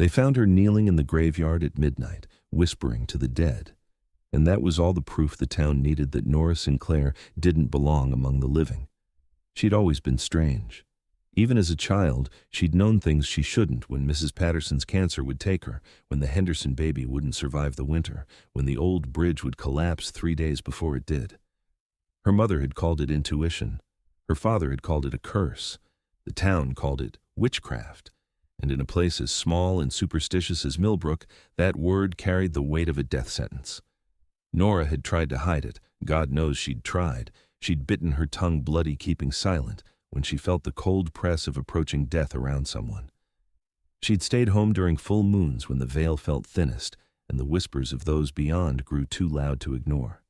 They found her kneeling in the graveyard at midnight, whispering to the dead. And that was all the proof the town needed that Nora Sinclair didn't belong among the living. She'd always been strange. Even as a child, she'd known things she shouldn't: when Mrs. Patterson's cancer would take her, when the Henderson baby wouldn't survive the winter, when the old bridge would collapse 3 days before it did. Her mother had called it intuition. Her father had called it a curse. The town called it witchcraft. And in a place as small and superstitious as Millbrook, that word carried the weight of a death sentence. Nora had tried to hide it. God knows she'd tried. She'd bitten her tongue bloody, keeping silent, when she felt the cold press of approaching death around someone. She'd stayed home during full moons when the veil felt thinnest and the whispers of those beyond grew too loud to ignore.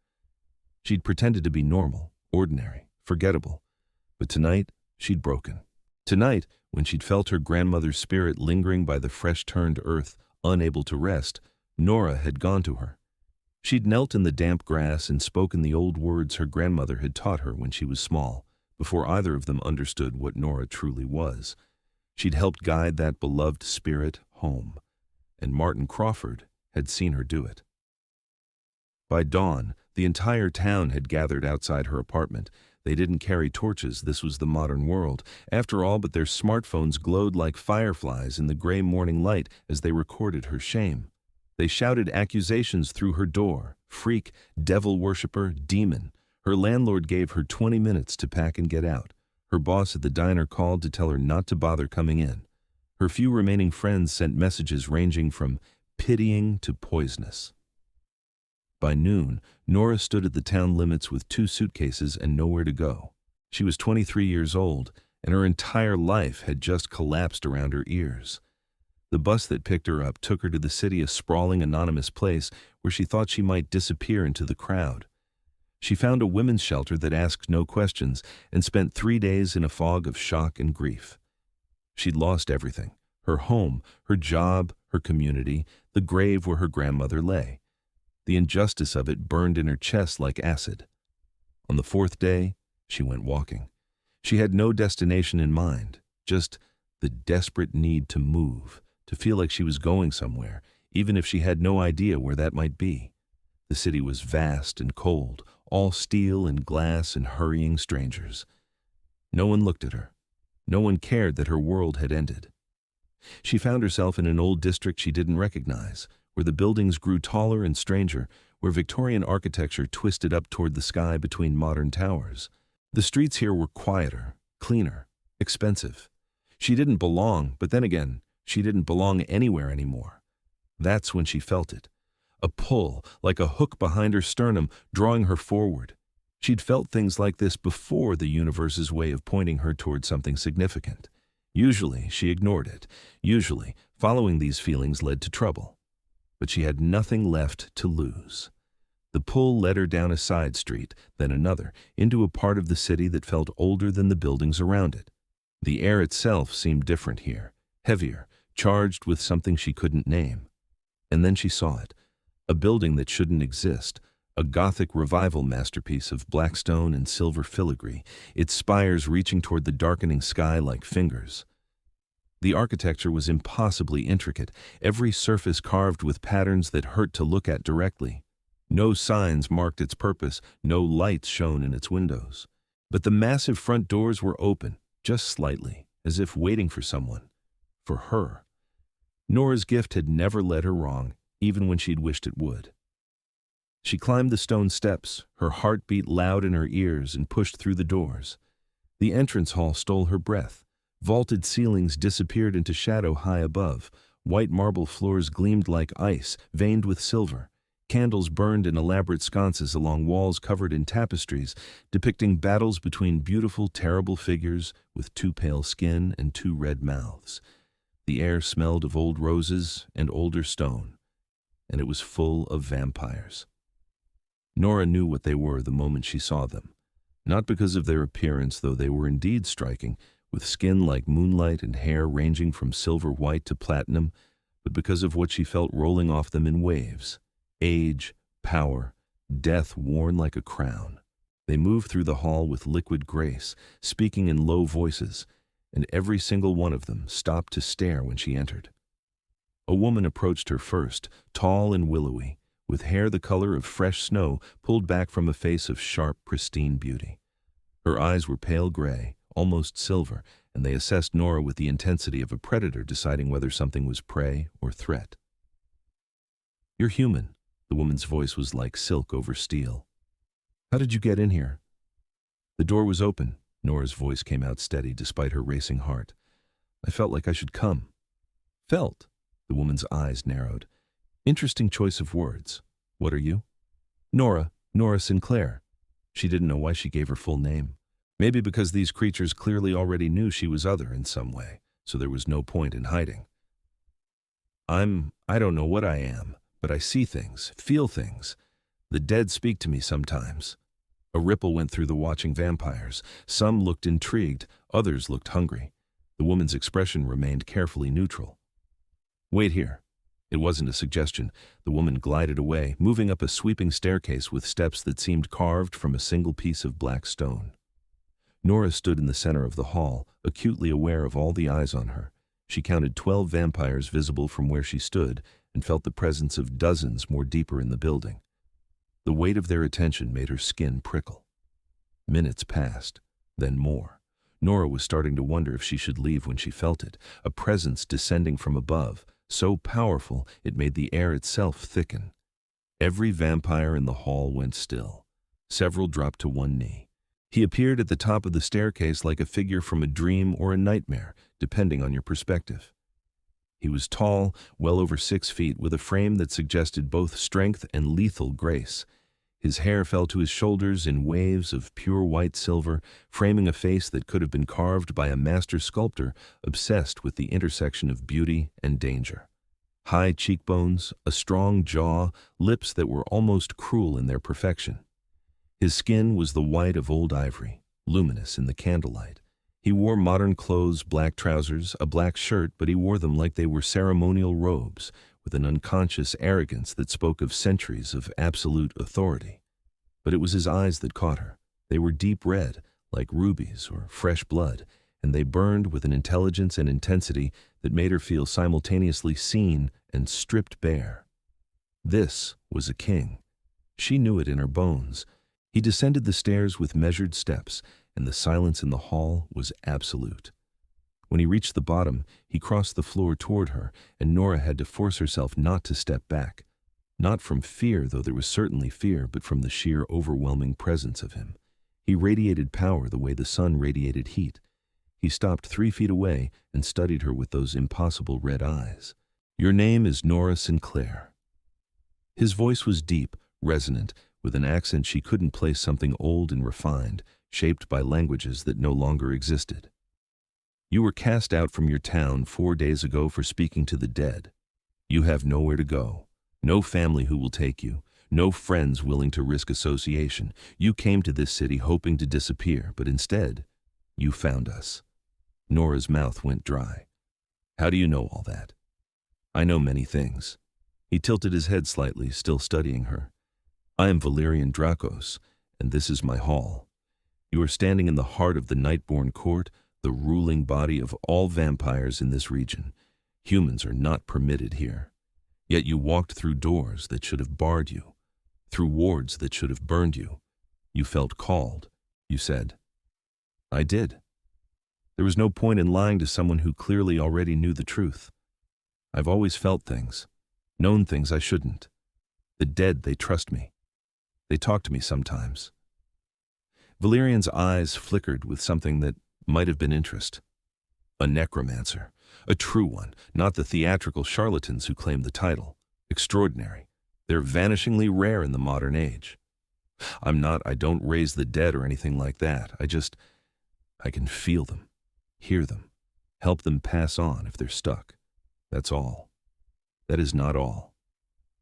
She'd pretended to be normal, ordinary, forgettable. But tonight, she'd broken. Tonight, when she'd felt her grandmother's spirit lingering by the fresh-turned earth, unable to rest, Nora had gone to her. She'd knelt in the damp grass and spoken the old words her grandmother had taught her when she was small, before either of them understood what Nora truly was. She'd helped guide that beloved spirit home, and Martin Crawford had seen her do it. By dawn, the entire town had gathered outside her apartment. They didn't carry torches. This was the modern world. After all, but their smartphones glowed like fireflies in the gray morning light as they recorded her shame. They shouted accusations through her door: freak, devil worshiper, demon. Her landlord gave her 20 minutes to pack and get out. Her boss at the diner called to tell her not to bother coming in. Her few remaining friends sent messages ranging from pitying to poisonous. By noon, Nora stood at the town limits with 2 suitcases and nowhere to go. She was 23 years old, and her entire life had just collapsed around her ears. The bus that picked her up took her to the city, a sprawling, anonymous place where she thought she might disappear into the crowd. She found a women's shelter that asked no questions and spent 3 days in a fog of shock and grief. She'd lost everything: her home, her job, her community, the grave where her grandmother lay. The injustice of it burned in her chest like acid. On the 4th day, she went walking. She had no destination in mind, just the desperate need to move, to feel like she was going somewhere, even if she had no idea where that might be. The city was vast and cold, all steel and glass and hurrying strangers. No one looked at her. No one cared that her world had ended. She found herself in an old district she didn't recognize, where the buildings grew taller and stranger, where Victorian architecture twisted up toward the sky between modern towers. The streets here were quieter, cleaner, expensive. She didn't belong, but then again, she didn't belong anywhere anymore. That's when she felt it. A pull, like a hook behind her sternum, drawing her forward. She'd felt things like this before, the universe's way of pointing her toward something significant. Usually, she ignored it. Usually, following these feelings led to trouble. But she had nothing left to lose. The pull led her down a side street, then another, into a part of the city that felt older than the buildings around it. The air itself seemed different here, heavier, charged with something she couldn't name. And then she saw it, a building that shouldn't exist, a Gothic revival masterpiece of black stone and silver filigree, its spires reaching toward the darkening sky like fingers. The architecture was impossibly intricate, every surface carved with patterns that hurt to look at directly. No signs marked its purpose, no lights shone in its windows. But the massive front doors were open, just slightly, as if waiting for someone. For her. Nora's gift had never led her wrong, even when she'd wished it would. She climbed the stone steps, her heart beat loud in her ears, and pushed through the doors. The entrance hall stole her breath. Vaulted ceilings disappeared into shadow high above. White marble floors gleamed like ice, veined with silver. Candles burned in elaborate sconces along walls covered in tapestries, depicting battles between beautiful, terrible figures with 2 pale skin and 2 red mouths. The air smelled of old roses and older stone, and it was full of vampires. Nora knew what they were the moment she saw them, not because of their appearance, though they were indeed striking, with skin like moonlight and hair ranging from silver white to platinum, but because of what she felt rolling off them in waves: age, power, death worn like a crown. They moved through the hall with liquid grace, speaking in low voices, and every single one of them stopped to stare when she entered. A woman approached her first, tall and willowy, with hair the color of fresh snow pulled back from a face of sharp, pristine beauty. Her eyes were pale gray, almost silver, and they assessed Nora with the intensity of a predator deciding whether something was prey or threat. "You're human." The woman's voice was like silk over steel. "How did you get in here?" "The door was open." Nora's voice came out steady despite her racing heart. "I felt like I should come." "Felt?" The woman's eyes narrowed. "Interesting choice of words. What are you?" Nora Sinclair." She didn't know why she gave her full name. Maybe because these creatures clearly already knew she was other in some way, so there was no point in hiding. I don't know what I am, but I see things, feel things. The dead speak to me sometimes." A ripple went through the watching vampires. Some looked intrigued, others looked hungry. The woman's expression remained carefully neutral. "Wait here." It wasn't a suggestion. The woman glided away, moving up a sweeping staircase with steps that seemed carved from a single piece of black stone. Nora stood in the center of the hall, acutely aware of all the eyes on her. She counted 12 vampires visible from where she stood and felt the presence of dozens more deeper in the building. The weight of their attention made her skin prickle. Minutes passed, then more. Nora was starting to wonder if she should leave when she felt it, a presence descending from above, so powerful it made the air itself thicken. Every vampire in the hall went still. Several dropped to one knee. He appeared at the top of the staircase like a figure from a dream or a nightmare, depending on your perspective. He was tall, well over 6 feet, with a frame that suggested both strength and lethal grace. His hair fell to his shoulders in waves of pure white silver, framing a face that could have been carved by a master sculptor obsessed with the intersection of beauty and danger. High cheekbones, a strong jaw, lips that were almost cruel in their perfection. His skin was the white of old ivory, luminous in the candlelight. He wore modern clothes, black trousers, a black shirt, but he wore them like they were ceremonial robes, with an unconscious arrogance that spoke of centuries of absolute authority. But it was his eyes that caught her. They were deep red, like rubies or fresh blood, and they burned with an intelligence and intensity that made her feel simultaneously seen and stripped bare. This was a king. She knew it in her bones. He descended the stairs with measured steps, and the silence in the hall was absolute. When he reached the bottom, he crossed the floor toward her, and Nora had to force herself not to step back. Not from fear, though there was certainly fear, but from the sheer overwhelming presence of him. He radiated power the way the sun radiated heat. He stopped 3 feet away and studied her with those impossible red eyes. "Your name is Nora Sinclair." His voice was deep, resonant, with an accent she couldn't place, something old and refined, shaped by languages that no longer existed. "You were cast out from your town 4 days ago for speaking to the dead. You have nowhere to go, no family who will take you, no friends willing to risk association. You came to this city hoping to disappear, but instead, you found us." Nora's mouth went dry. "How do you know all that?" "I know many things." He tilted his head slightly, still studying her. "I am Valerian Dracos, and this is my hall. You are standing in the heart of the Nightborn Court, the ruling body of all vampires in this region. Humans are not permitted here. Yet you walked through doors that should have barred you, through wards that should have burned you. You felt called, you said." "I did. There was no point in lying to someone who clearly already knew the truth. I've always felt things, known things I shouldn't. The dead, they trust me. They talk to me sometimes." Valerian's eyes flickered with something that might have been interest. A necromancer. A true one, not the theatrical charlatans who claim the title. Extraordinary. They're vanishingly rare in the modern age. I don't raise the dead or anything like that. I can feel them, hear them, help them pass on if they're stuck. That's all. That is not all."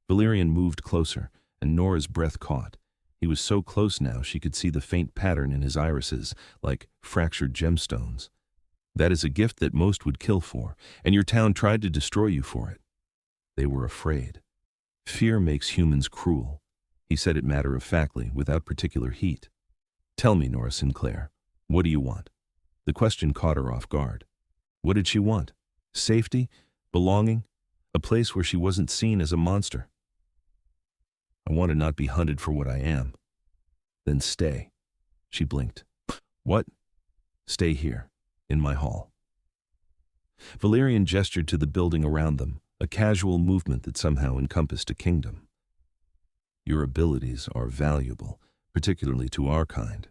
Valerian moved closer, and Nora's breath caught. He was so close now she could see the faint pattern in his irises, like fractured gemstones. "That is a gift that most would kill for, and your town tried to destroy you for it. They were afraid. Fear makes humans cruel." He said it matter-of-factly, without particular heat. "Tell me, Nora Sinclair, what do you want?" The question caught her off guard. What did she want? Safety? Belonging? a place where she wasn't seen as a monster. I want to not be hunted for what I am. Then stay. She blinked. What? Stay here, in my hall. Valerian gestured to the building around them, a casual movement that somehow encompassed a kingdom. Your abilities are valuable, particularly to our kind.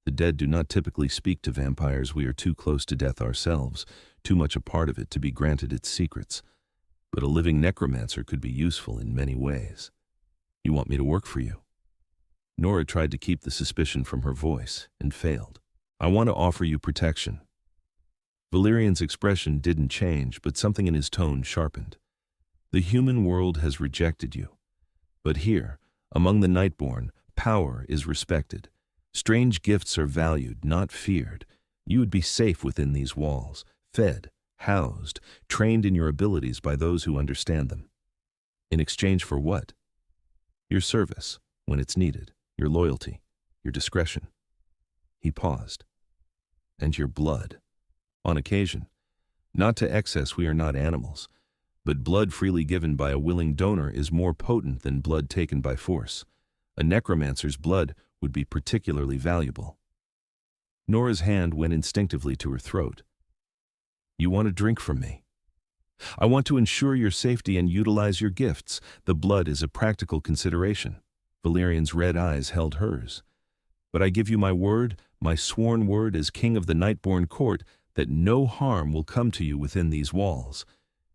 The dead do not typically speak to vampires. We are too close to death ourselves, too much a part of it to be granted its secrets. But a living necromancer could be useful in many ways. You want me to work for you? Nora tried to keep the suspicion from her voice, and failed. I want to offer you protection. Valerian's expression didn't change, but something in his tone sharpened. The human world has rejected you. But here, among the Nightborn, power is respected. Strange gifts are valued, not feared. You would be safe within these walls, fed, housed, trained in your abilities by those who understand them. In exchange for what? Your service, when it's needed, your loyalty, your discretion. He paused. And your blood. On occasion. Not to excess, we are not animals, but blood freely given by a willing donor is more potent than blood taken by force. A necromancer's blood would be particularly valuable. Nora's hand went instinctively to her throat. You want a drink from me? I want to ensure your safety and utilize your gifts. The blood is a practical consideration. Valerian's red eyes held hers. But I give you my word, my sworn word as king of the Nightborn court, that no harm will come to you within these walls.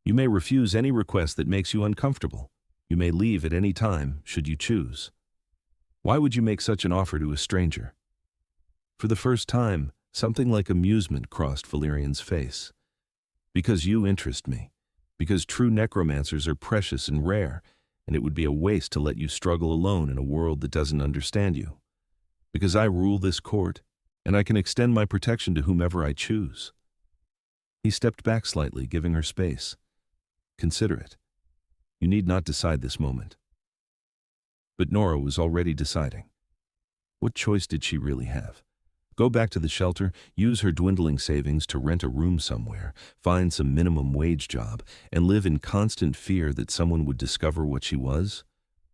You may refuse any request that makes you uncomfortable. You may leave at any time, should you choose. Why would you make such an offer to a stranger? For the first time, something like amusement crossed Valerian's face. Because you interest me. Because true necromancers are precious and rare, and it would be a waste to let you struggle alone in a world that doesn't understand you. Because I rule this court, and I can extend my protection to whomever I choose. He stepped back slightly, giving her space. Consider it. You need not decide this moment. But Nora was already deciding. What choice did she really have? Go back to the shelter, use her dwindling savings to rent a room somewhere, find some minimum wage job, and live in constant fear that someone would discover what she was?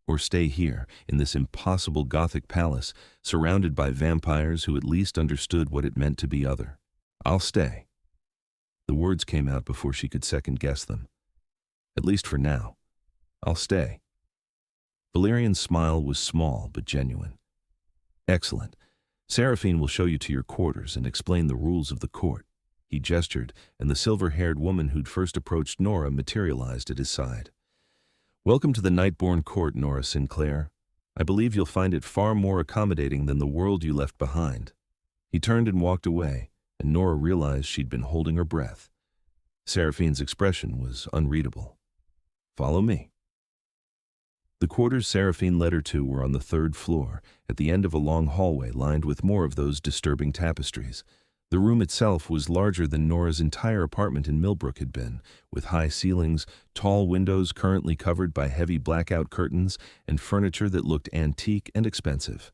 Or stay here, in this impossible Gothic palace, surrounded by vampires who at least understood what it meant to be other? I'll stay. The words came out before she could second-guess them. At least for now. I'll stay. Valerian's smile was small but genuine. Excellent. Seraphine will show you to your quarters and explain the rules of the court. He gestured, and the silver-haired woman who'd first approached Nora materialized at his side. Welcome to the Nightborn court, Nora Sinclair. I believe you'll find it far more accommodating than the world you left behind. He turned and walked away, and Nora realized she'd been holding her breath. Seraphine's expression was unreadable. Follow me. The quarters Seraphine led her to were on the 3rd floor, at the end of a long hallway lined with more of those disturbing tapestries. The room itself was larger than Nora's entire apartment in Millbrook had been, with high ceilings, tall windows currently covered by heavy blackout curtains, and furniture that looked antique and expensive.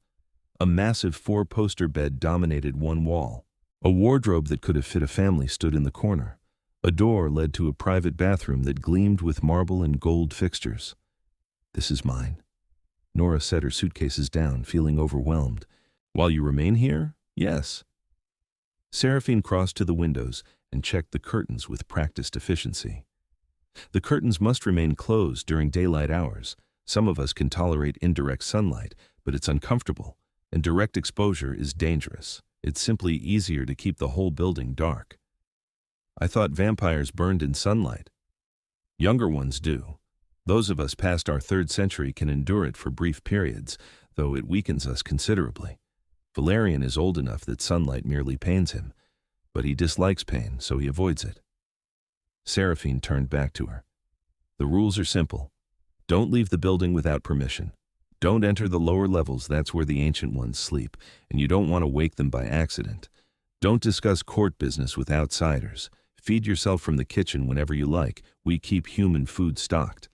A massive 4-poster bed dominated one wall. A wardrobe that could have fit a family stood in the corner. A door led to a private bathroom that gleamed with marble and gold fixtures. This is mine. Nora set her suitcases down, feeling overwhelmed. While you remain here? Yes. Seraphine crossed to the windows and checked the curtains with practiced efficiency. The curtains must remain closed during daylight hours. Some of us can tolerate indirect sunlight, but it's uncomfortable, and direct exposure is dangerous. It's simply easier to keep the whole building dark. I thought vampires burned in sunlight. Younger ones do. Those of us past our 3rd century can endure it for brief periods, though it weakens us considerably. Valerian is old enough that sunlight merely pains him, but he dislikes pain, so he avoids it. Seraphine turned back to her. The rules are simple. Don't leave the building without permission. Don't enter the lower levels, that's where the ancient ones sleep, and you don't want to wake them by accident. Don't discuss court business with outsiders. Feed yourself from the kitchen whenever you like. We keep human food stocked.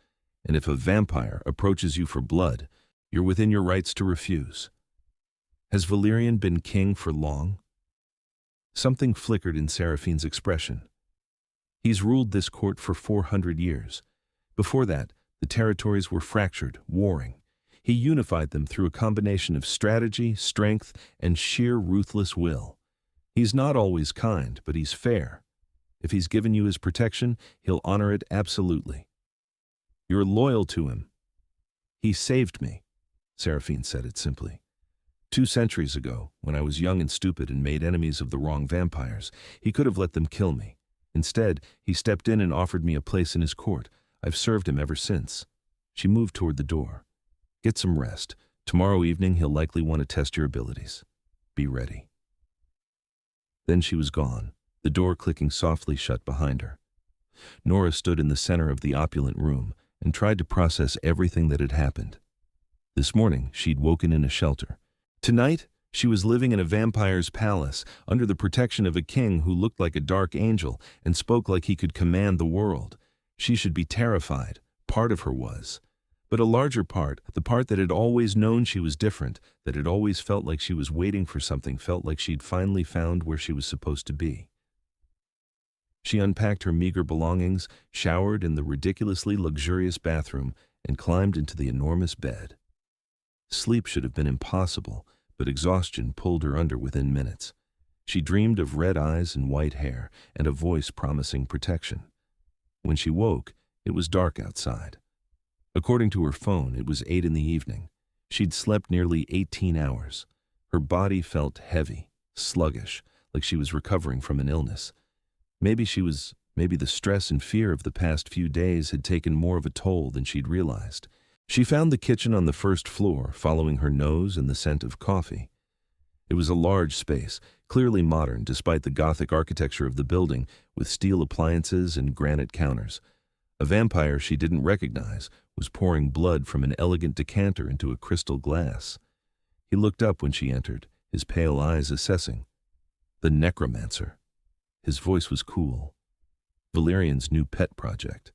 And if a vampire approaches you for blood, you're within your rights to refuse. Has Valerian been king for long? Something flickered in Seraphine's expression. He's ruled this court for 400 years. Before that, the territories were fractured, warring. He unified them through a combination of strategy, strength, and sheer ruthless will. He's not always kind, but he's fair. If he's given you his protection, he'll honor it absolutely. You're loyal to him. He saved me, Seraphine said it simply. 2 centuries ago, when I was young and stupid and made enemies of the wrong vampires, he could have let them kill me. Instead, he stepped in and offered me a place in his court. I've served him ever since. She moved toward the door. Get some rest. Tomorrow evening he'll likely want to test your abilities. Be ready. Then she was gone, the door clicking softly shut behind her. Nora stood in the center of the opulent room and tried to process everything that had happened. This morning, she'd woken in a shelter. Tonight, she was living in a vampire's palace, under the protection of a king who looked like a dark angel and spoke like he could command the world. She should be terrified. Part of her was. But a larger part, the part that had always known she was different, that had always felt like she was waiting for something, felt like she'd finally found where she was supposed to be. She unpacked her meager belongings, showered in the ridiculously luxurious bathroom, and climbed into the enormous bed. Sleep should have been impossible, but exhaustion pulled her under within minutes. She dreamed of red eyes and white hair, and a voice promising protection. When she woke, it was dark outside. According to her phone, it was 8 in the evening. She'd slept nearly 18 hours. Her body felt heavy, sluggish, like she was recovering from an illness. Maybe the stress and fear of the past few days had taken more of a toll than she'd realized. She found the kitchen on the first floor, following her nose and the scent of coffee. It was a large space, clearly modern despite the Gothic architecture of the building, with steel appliances and granite counters. A vampire she didn't recognize was pouring blood from an elegant decanter into a crystal glass. He looked up when she entered, his pale eyes assessing. The necromancer. His voice was cool. Valerian's new pet project.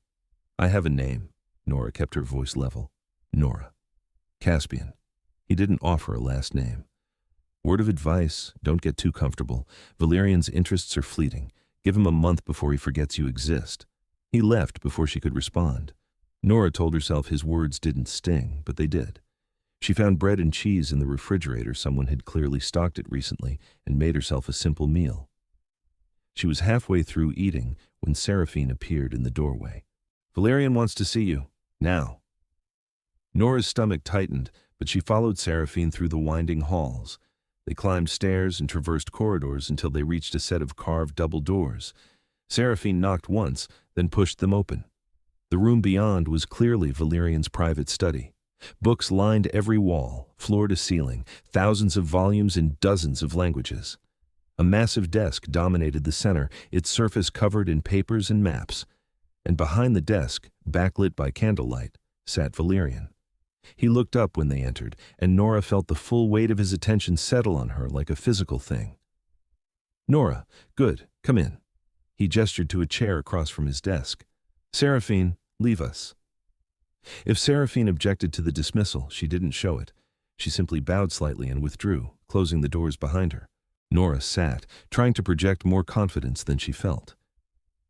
I have a name. Nora kept her voice level. Nora. Caspian. He didn't offer a last name. Word of advice, don't get too comfortable. Valerian's interests are fleeting. Give him a month before he forgets you exist. He left before she could respond. Nora told herself his words didn't sting, but they did. She found bread and cheese in the refrigerator. Someone had clearly stocked it recently and made herself a simple meal. She was halfway through eating when Seraphine appeared in the doorway. Valerian wants to see you. Now. Nora's stomach tightened, but she followed Seraphine through the winding halls. They climbed stairs and traversed corridors until they reached a set of carved double doors. Seraphine knocked once, then pushed them open. The room beyond was clearly Valerian's private study. Books lined every wall, floor to ceiling, thousands of volumes in dozens of languages. A massive desk dominated the center, its surface covered in papers and maps. And behind the desk, backlit by candlelight, sat Valerian. He looked up when they entered, and Nora felt the full weight of his attention settle on her like a physical thing. Nora, good, come in. He gestured to a chair across from his desk. Seraphine, leave us. If Seraphine objected to the dismissal, she didn't show it. She simply bowed slightly and withdrew, closing the doors behind her. Nora sat, trying to project more confidence than she felt.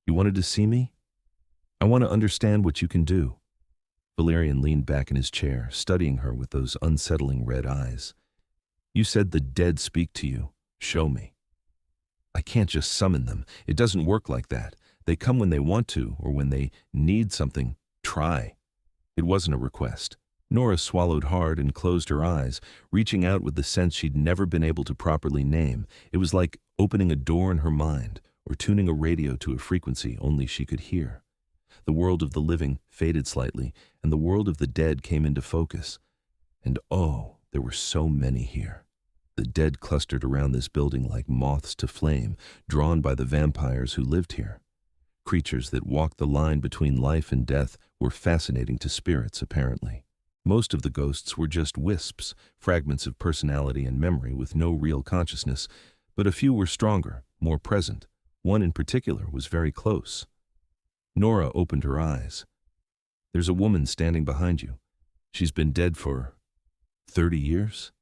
You wanted to see me? I want to understand what you can do. Valerian leaned back in his chair, studying her with those unsettling red eyes. You said the dead speak to you. Show me. I can't just summon them. It doesn't work like that. They come when they want to, or when they need something. Try. It wasn't a request. Nora swallowed hard and closed her eyes, reaching out with the sense she'd never been able to properly name. It was like opening a door in her mind, or tuning a radio to a frequency only she could hear. The world of the living faded slightly, and the world of the dead came into focus. And oh, there were so many here. The dead clustered around this building like moths to flame, drawn by the vampires who lived here. Creatures that walked the line between life and death were fascinating to spirits, apparently. Most of the ghosts were just wisps, fragments of personality and memory with no real consciousness, but a few were stronger, more present. One in particular was very close. Nora opened her eyes. There's a woman standing behind you. She's been dead for 30 years?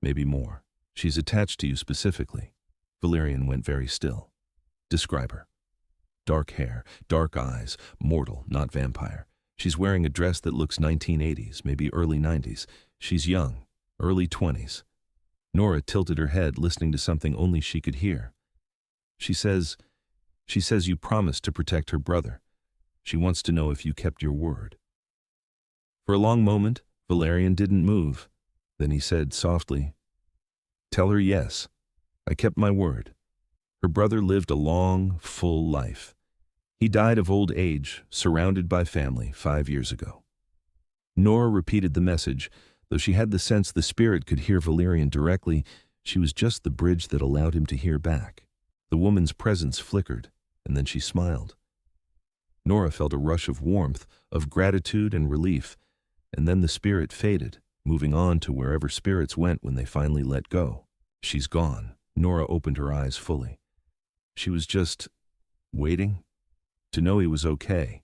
Maybe more. She's attached to you specifically. Valerian went very still. Describe her. Dark hair, dark eyes, mortal, not vampire. She's wearing a dress that looks 1980s, maybe early 90s. She's young, early 20s. Nora tilted her head, listening to something only she could hear. She says you promised to protect her brother. She wants to know if you kept your word. For a long moment, Valerian didn't move. Then he said softly, "Tell her yes. I kept my word. Her brother lived a long, full life. He died of old age, surrounded by family, 5 years ago." Nora repeated the message. Though she had the sense the spirit could hear Valerian directly, she was just the bridge that allowed him to hear back. The woman's presence flickered, and then she smiled. Nora felt a rush of warmth, of gratitude and relief, and then the spirit faded, moving on to wherever spirits went when they finally let go. "She's gone." Nora opened her eyes fully. She was just waiting to know he was okay.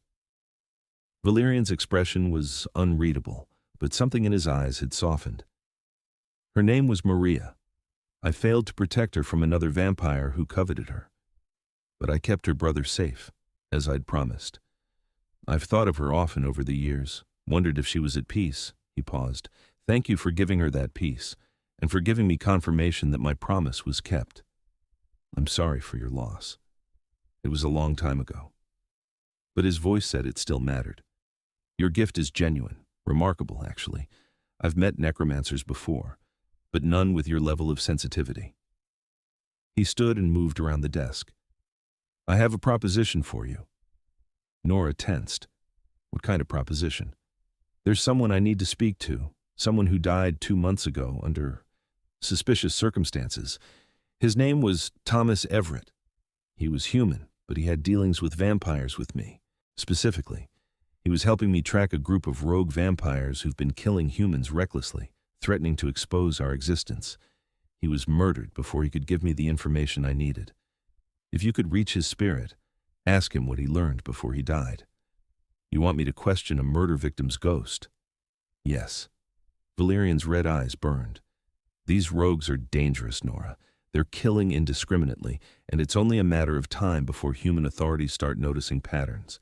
Valerian's expression was unreadable, but something in his eyes had softened. "Her name was Maria. I failed to protect her from another vampire who coveted her. But I kept her brother safe, as I'd promised. I've thought of her often over the years, wondered if she was at peace." He paused. "Thank you for giving her that peace, and for giving me confirmation that my promise was kept. I'm sorry for your loss. It was a long time ago." But his voice said it still mattered. "Your gift is genuine, remarkable, actually. I've met necromancers before, but none with your level of sensitivity." He stood and moved around the desk. "I have a proposition for you." Nora tensed. "What kind of proposition?" "There's someone I need to speak to, someone who died 2 months ago under suspicious circumstances. His name was Thomas Everett. He was human, but he had dealings with vampires with me. Specifically, he was helping me track a group of rogue vampires who've been killing humans recklessly, threatening to expose our existence. He was murdered before he could give me the information I needed. If you could reach his spirit, ask him what he learned before he died." "You want me to question a murder victim's ghost?" "Yes." Valerian's red eyes burned. "These rogues are dangerous, Nora. They're killing indiscriminately, and it's only a matter of time before human authorities start noticing patterns.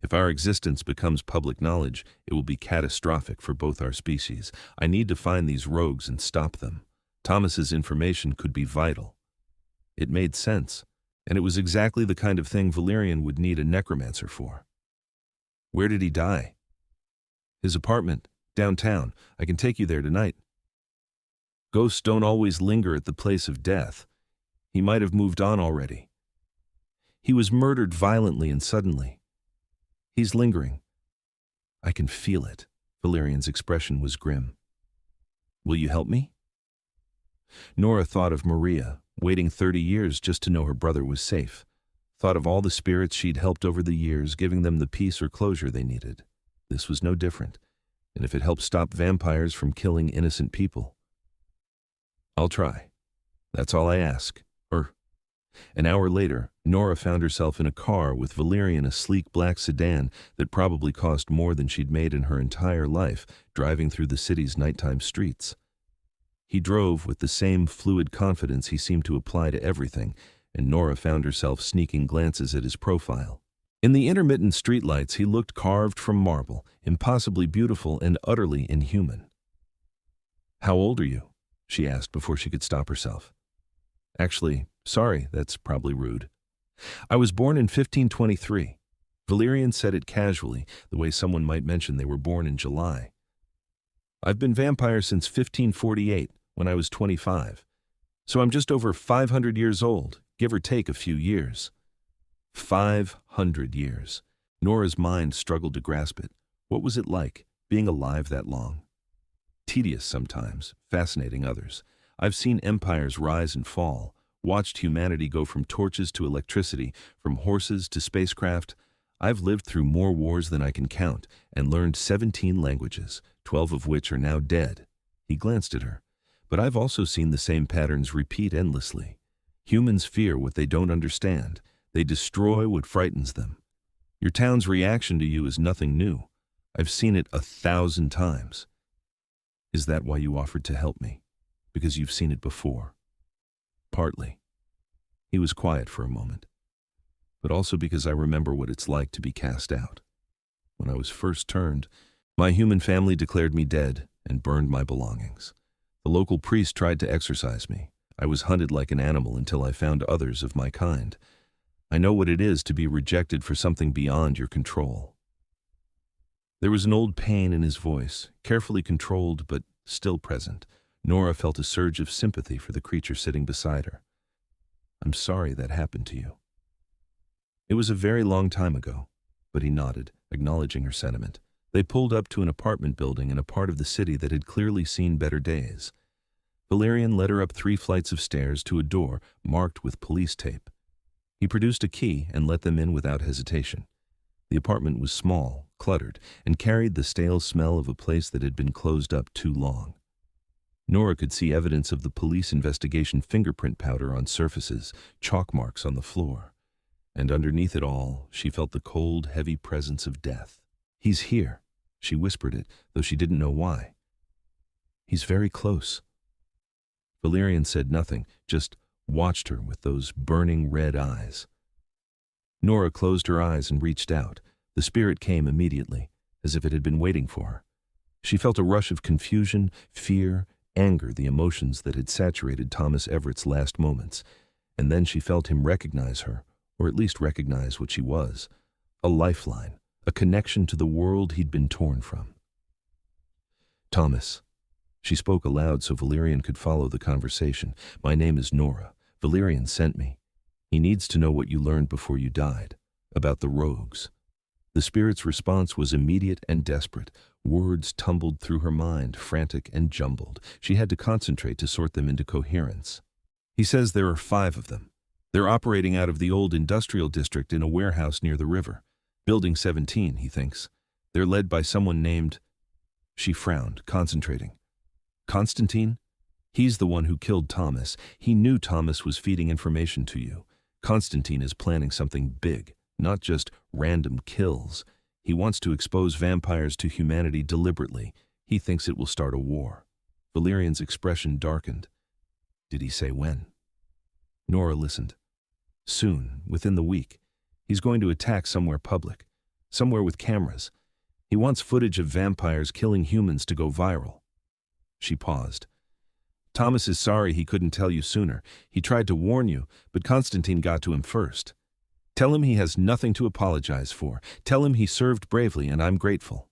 If our existence becomes public knowledge, it will be catastrophic for both our species. I need to find these rogues and stop them. Thomas's information could be vital." It made sense, and it was exactly the kind of thing Valerian would need a necromancer for. "Where did he die?" "His apartment, downtown. I can take you there tonight." "Ghosts don't always linger at the place of death. He might have moved on already." "He was murdered violently and suddenly. He's lingering." "I can feel it." Valerian's expression was grim. "Will you help me?" Nora thought of Maria, waiting 30 years just to know her brother was safe. Thought of all the spirits she'd helped over the years, giving them the peace or closure they needed. This was no different, and if it helped stop vampires from killing innocent people. "I'll try. That's all I ask." An hour later, Nora found herself in a car with Valerian, a sleek black sedan that probably cost more than she'd made in her entire life, driving through the city's nighttime streets. He drove with the same fluid confidence he seemed to apply to everything, and Nora found herself sneaking glances at his profile. In the intermittent streetlights, he looked carved from marble, impossibly beautiful and utterly inhuman. "How old are you?" she asked before she could stop herself. "Actually, sorry, that's probably rude. I was born in 1523. Valerian said it casually, the way someone might mention they were born in July. "I've been vampire since 1548, when I was 25. So I'm just over 500 years old, give or take a few years." 500 years. Nora's mind struggled to grasp it. What was it like, being alive that long? Tedious sometimes, fascinating others. I've seen empires rise and fall, watched humanity go from torches to electricity, from horses to spacecraft. I've lived through more wars than I can count, and learned 17 languages, 12 of which are now dead. He glanced at her. But I've also seen the same patterns repeat endlessly. Humans fear what they don't understand. They destroy what frightens them. Your town's reaction to you is nothing new. I've seen it 1,000 times. Is that why you offered to help me? Because you've seen it before? Partly. He was quiet for a moment. But also because I remember what it's like to be cast out. When I was first turned, my human family declared me dead and burned my belongings. The local priest tried to exorcise me. I was hunted like an animal until I found others of my kind. I know what it is to be rejected for something beyond your control." There was an old pain in his voice, carefully controlled but still present. Nora felt a surge of sympathy for the creature sitting beside her. "I'm sorry that happened to you." "It was a very long time ago," but he nodded, acknowledging her sentiment. They pulled up to an apartment building in a part of the city that had clearly seen better days. Valerian led her up 3 flights of stairs to a door marked with police tape. He produced a key and let them in without hesitation. The apartment was small, cluttered, and carried the stale smell of a place that had been closed up too long. Nora could see evidence of the police investigation fingerprint powder on surfaces, chalk marks on the floor. And underneath it all, she felt the cold, heavy presence of death. "He's here." She whispered it, though she didn't know why. "He's very close." Valerian said nothing, just watched her with those burning red eyes. Nora closed her eyes and reached out. The spirit came immediately, as if it had been waiting for her. She felt a rush of confusion, fear, anger, the emotions that had saturated Thomas Everett's last moments. And then she felt him recognize her, or at least recognize what she was. A lifeline, a connection to the world he'd been torn from. "Thomas." She spoke aloud so Valerian could follow the conversation. "My name is Nora. Valerian sent me. He needs to know what you learned before you died, about the rogues." The spirit's response was immediate and desperate. Words tumbled through her mind, frantic and jumbled. She had to concentrate to sort them into coherence. "He says there are 5 of them. They're operating out of the old industrial district in a warehouse near the river. Building 17, he thinks. They're led by someone named—" She frowned, concentrating. "Constantine? He's the one who killed Thomas. He knew Thomas was feeding information to you. Constantine is planning something big, not just random kills. He wants to expose vampires to humanity deliberately. He thinks it will start a war." Valerian's expression darkened. "Did he say when?" Nora listened. "Soon, within the week. He's going to attack somewhere public, somewhere with cameras. He wants footage of vampires killing humans to go viral." She paused. "Thomas is sorry he couldn't tell you sooner. He tried to warn you, but Constantine got to him first. Tell him he has nothing to apologize for. Tell him he served bravely and I'm grateful."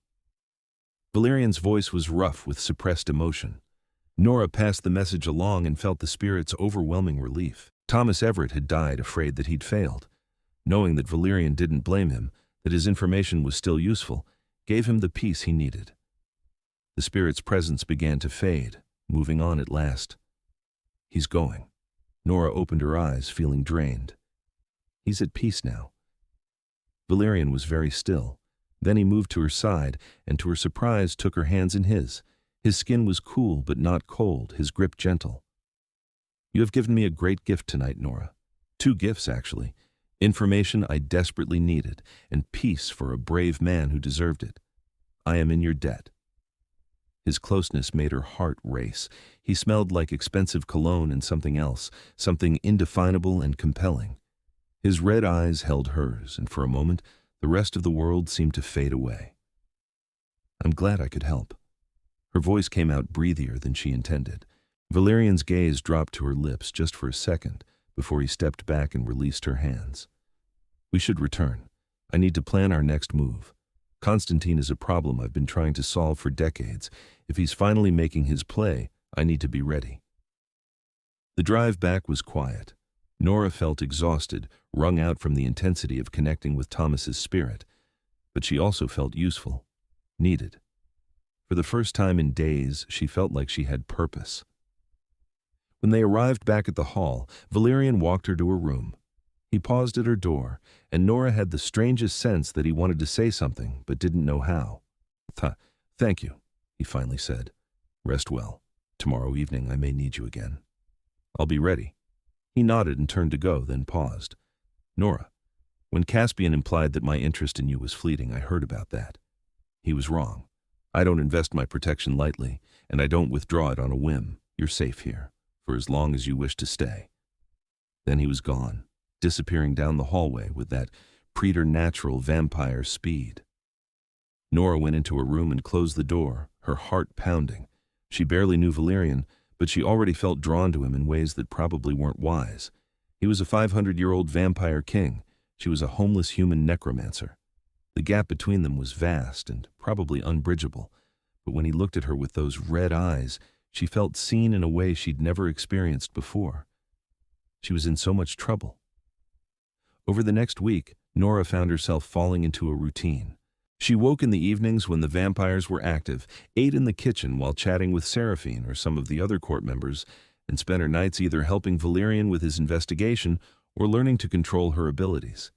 Valerian's voice was rough with suppressed emotion. Nora passed the message along and felt the spirit's overwhelming relief. Thomas Everett had died afraid that he'd failed. Knowing that Valerian didn't blame him, that his information was still useful, gave him the peace he needed. The spirit's presence began to fade, moving on at last. "He's going." Nora opened her eyes, feeling drained. "He's at peace now." Valerian was very still. Then he moved to her side, and to her surprise took her hands in his. His skin was cool but not cold, his grip gentle. "You have given me a great gift tonight, Nora. 2 gifts, actually. Information I desperately needed, and peace for a brave man who deserved it. I am in your debt." His closeness made her heart race. He smelled like expensive cologne and something else, something indefinable and compelling. His red eyes held hers, and for a moment, the rest of the world seemed to fade away. "I'm glad I could help." Her voice came out breathier than she intended. Valerian's gaze dropped to her lips just for a second before he stepped back and released her hands. "We should return. I need to plan our next move. Constantine is a problem I've been trying to solve for decades. If he's finally making his play, I need to be ready." The drive back was quiet. Nora felt exhausted, wrung out from the intensity of connecting with Thomas's spirit, but she also felt useful, needed. For the first time in days, she felt like she had purpose. When they arrived back at the hall, Valerian walked her to her room. He paused at her door, and Nora had the strangest sense that he wanted to say something, but didn't know how. Thank you," he finally said. "Rest well. Tomorrow evening I may need you again." "I'll be ready." He nodded and turned to go, then paused. "Nora, when Caspian implied that my interest in you was fleeting, I heard about that. He was wrong. I don't invest my protection lightly, and I don't withdraw it on a whim. You're safe here, for as long as you wish to stay." Then he was gone, disappearing down the hallway with that preternatural vampire speed. Nora went into her room and closed the door, her heart pounding. She barely knew Valerian, but she already felt drawn to him in ways that probably weren't wise. He was a 500-year-old vampire king. She was a homeless human necromancer. The gap between them was vast and probably unbridgeable, but when he looked at her with those red eyes, she felt seen in a way she'd never experienced before. She was in so much trouble. Over the next week, Nora found herself falling into a routine. She woke in the evenings when the vampires were active, ate in the kitchen while chatting with Seraphine or some of the other court members, and spent her nights either helping Valerian with his investigation or learning to control her abilities.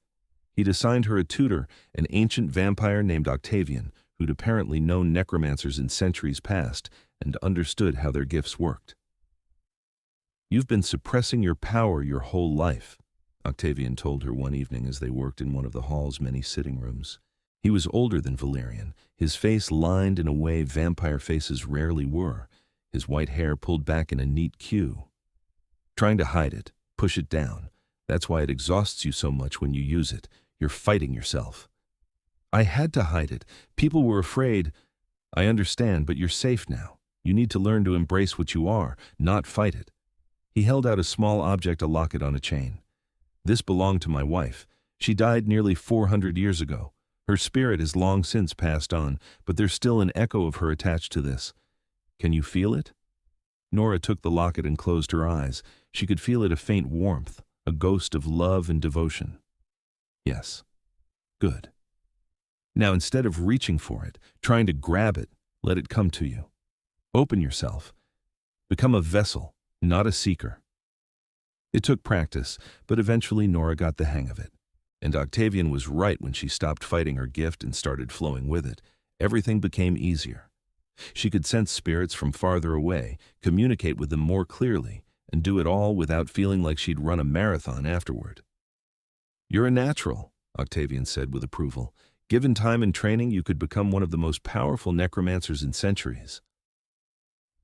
He'd assigned her a tutor, an ancient vampire named Octavian, who'd apparently known necromancers in centuries past and understood how their gifts worked. "You've been suppressing your power your whole life," Octavian told her one evening as they worked in one of the hall's many sitting rooms. He was older than Valerian, his face lined in a way vampire faces rarely were, his white hair pulled back in a neat queue. "Trying to hide it, push it down. That's why it exhausts you so much when you use it. You're fighting yourself." "I had to hide it. People were afraid." "I understand, but you're safe now. You need to learn to embrace what you are, not fight it." He held out a small object, a locket on a chain. "This belonged to my wife. She died nearly 400 years ago. Her spirit has long since passed on, but there's still an echo of her attached to this. Can you feel it?" Nora took the locket and closed her eyes. She could feel it, a faint warmth, a ghost of love and devotion. "Yes. Good. Now instead of reaching for it, trying to grab it, let it come to you. Open yourself. Become a vessel, not a seeker." It took practice, but eventually Nora got the hang of it. And Octavian was right when she stopped fighting her gift and started flowing with it. Everything became easier. She could sense spirits from farther away, communicate with them more clearly, and do it all without feeling like she'd run a marathon afterward. "You're a natural," Octavian said with approval. "Given time and training, you could become one of the most powerful necromancers in centuries."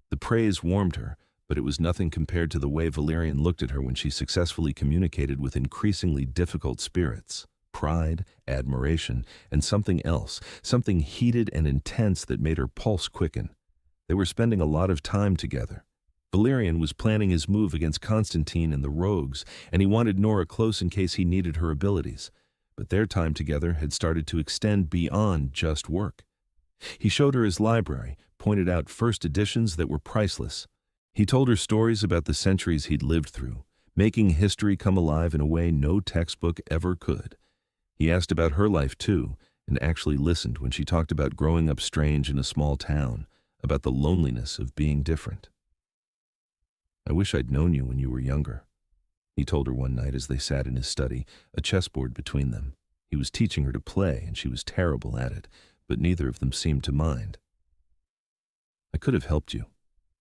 The praise warmed her, but it was nothing compared to the way Valerian looked at her when she successfully communicated with increasingly difficult spirits. Pride, admiration, and something else, something heated and intense that made her pulse quicken. They were spending a lot of time together. Valerian was planning his move against Constantine and the rogues, and he wanted Nora close in case he needed her abilities. But their time together had started to extend beyond just work. He showed her his library, pointed out first editions that were priceless. He told her stories about the centuries he'd lived through, making history come alive in a way no textbook ever could. He asked about her life too, and actually listened when she talked about growing up strange in a small town, about the loneliness of being different. "I wish I'd known you when you were younger," he told her one night as they sat in his study, a chessboard between them. He was teaching her to play, and she was terrible at it, but neither of them seemed to mind. "I could have helped you,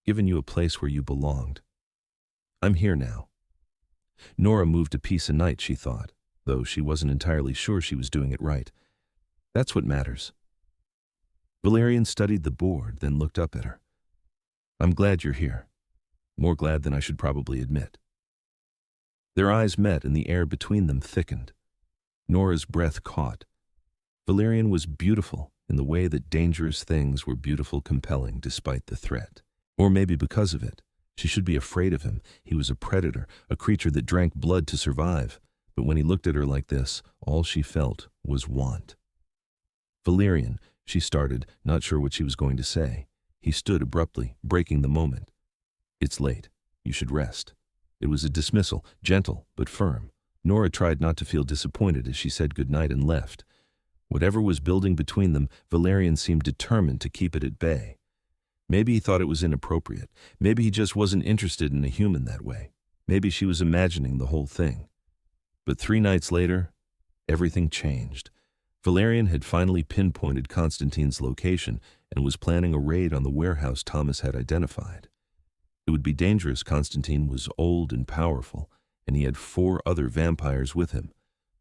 given you a place where you belonged. I'm here now." Nora moved a piece a night, she thought, though she wasn't entirely sure she was doing it right. That's what matters. Valerian studied the board, then looked up at her. "I'm glad you're here. More glad than I should probably admit." Their eyes met and the air between them thickened. Nora's breath caught. Valerian was beautiful in the way that dangerous things were beautiful, compelling despite the threat. Or maybe because of it. She should be afraid of him. He was a predator, a creature that drank blood to survive. But when he looked at her like this, all she felt was want. "Valerian," she started, not sure what she was going to say. He stood abruptly, breaking the moment. "It's late. You should rest." It was a dismissal, gentle but firm. Nora tried not to feel disappointed as she said goodnight and left. Whatever was building between them, Valerian seemed determined to keep it at bay. Maybe he thought it was inappropriate. Maybe he just wasn't interested in a human that way. Maybe she was imagining the whole thing. But 3 nights later, everything changed. Valerian had finally pinpointed Constantine's location and was planning a raid on the warehouse Thomas had identified. It would be dangerous. Constantine was old and powerful, and he had 4 other vampires with him,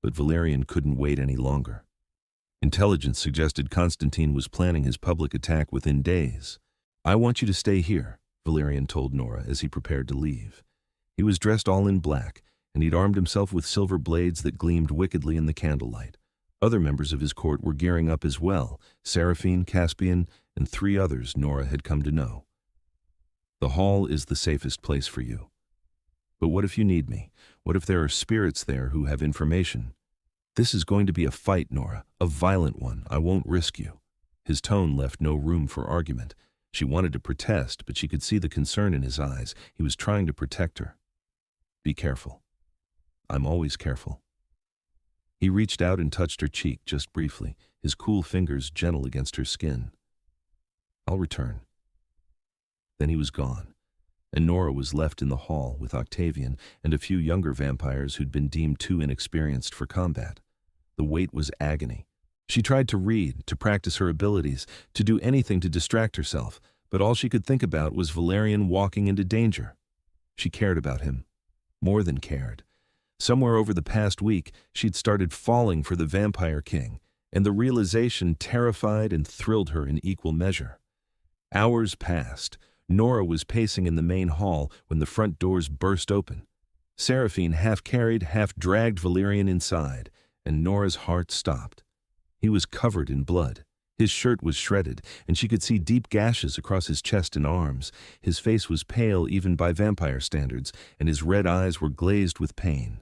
but Valerian couldn't wait any longer. Intelligence suggested Constantine was planning his public attack within days. "I want you to stay here," Valerian told Nora as he prepared to leave. He was dressed all in black, and he'd armed himself with silver blades that gleamed wickedly in the candlelight. Other members of his court were gearing up as well, Seraphine, Caspian, and 3 others Nora had come to know. The hall is the safest place for you. But what if you need me? What if there are spirits there who have information? This is going to be a fight, Nora, a violent one. I won't risk you. His tone left no room for argument. She wanted to protest, but she could see the concern in his eyes. He was trying to protect her. Be careful. I'm always careful. He reached out and touched her cheek just briefly, his cool fingers gentle against her skin. I'll return. Then he was gone, and Nora was left in the hall with Octavian and a few younger vampires who'd been deemed too inexperienced for combat. The wait was agony. She tried to read, to practice her abilities, to do anything to distract herself, but all she could think about was Valerian walking into danger. She cared about him. More than cared. Somewhere over the past week, she'd started falling for the Vampire King, and the realization terrified and thrilled her in equal measure. Hours passed. Nora was pacing in the main hall when the front doors burst open. Seraphine half-carried, half-dragged Valerian inside, and Nora's heart stopped. He was covered in blood. His shirt was shredded, and she could see deep gashes across his chest and arms. His face was pale even by vampire standards, and his red eyes were glazed with pain.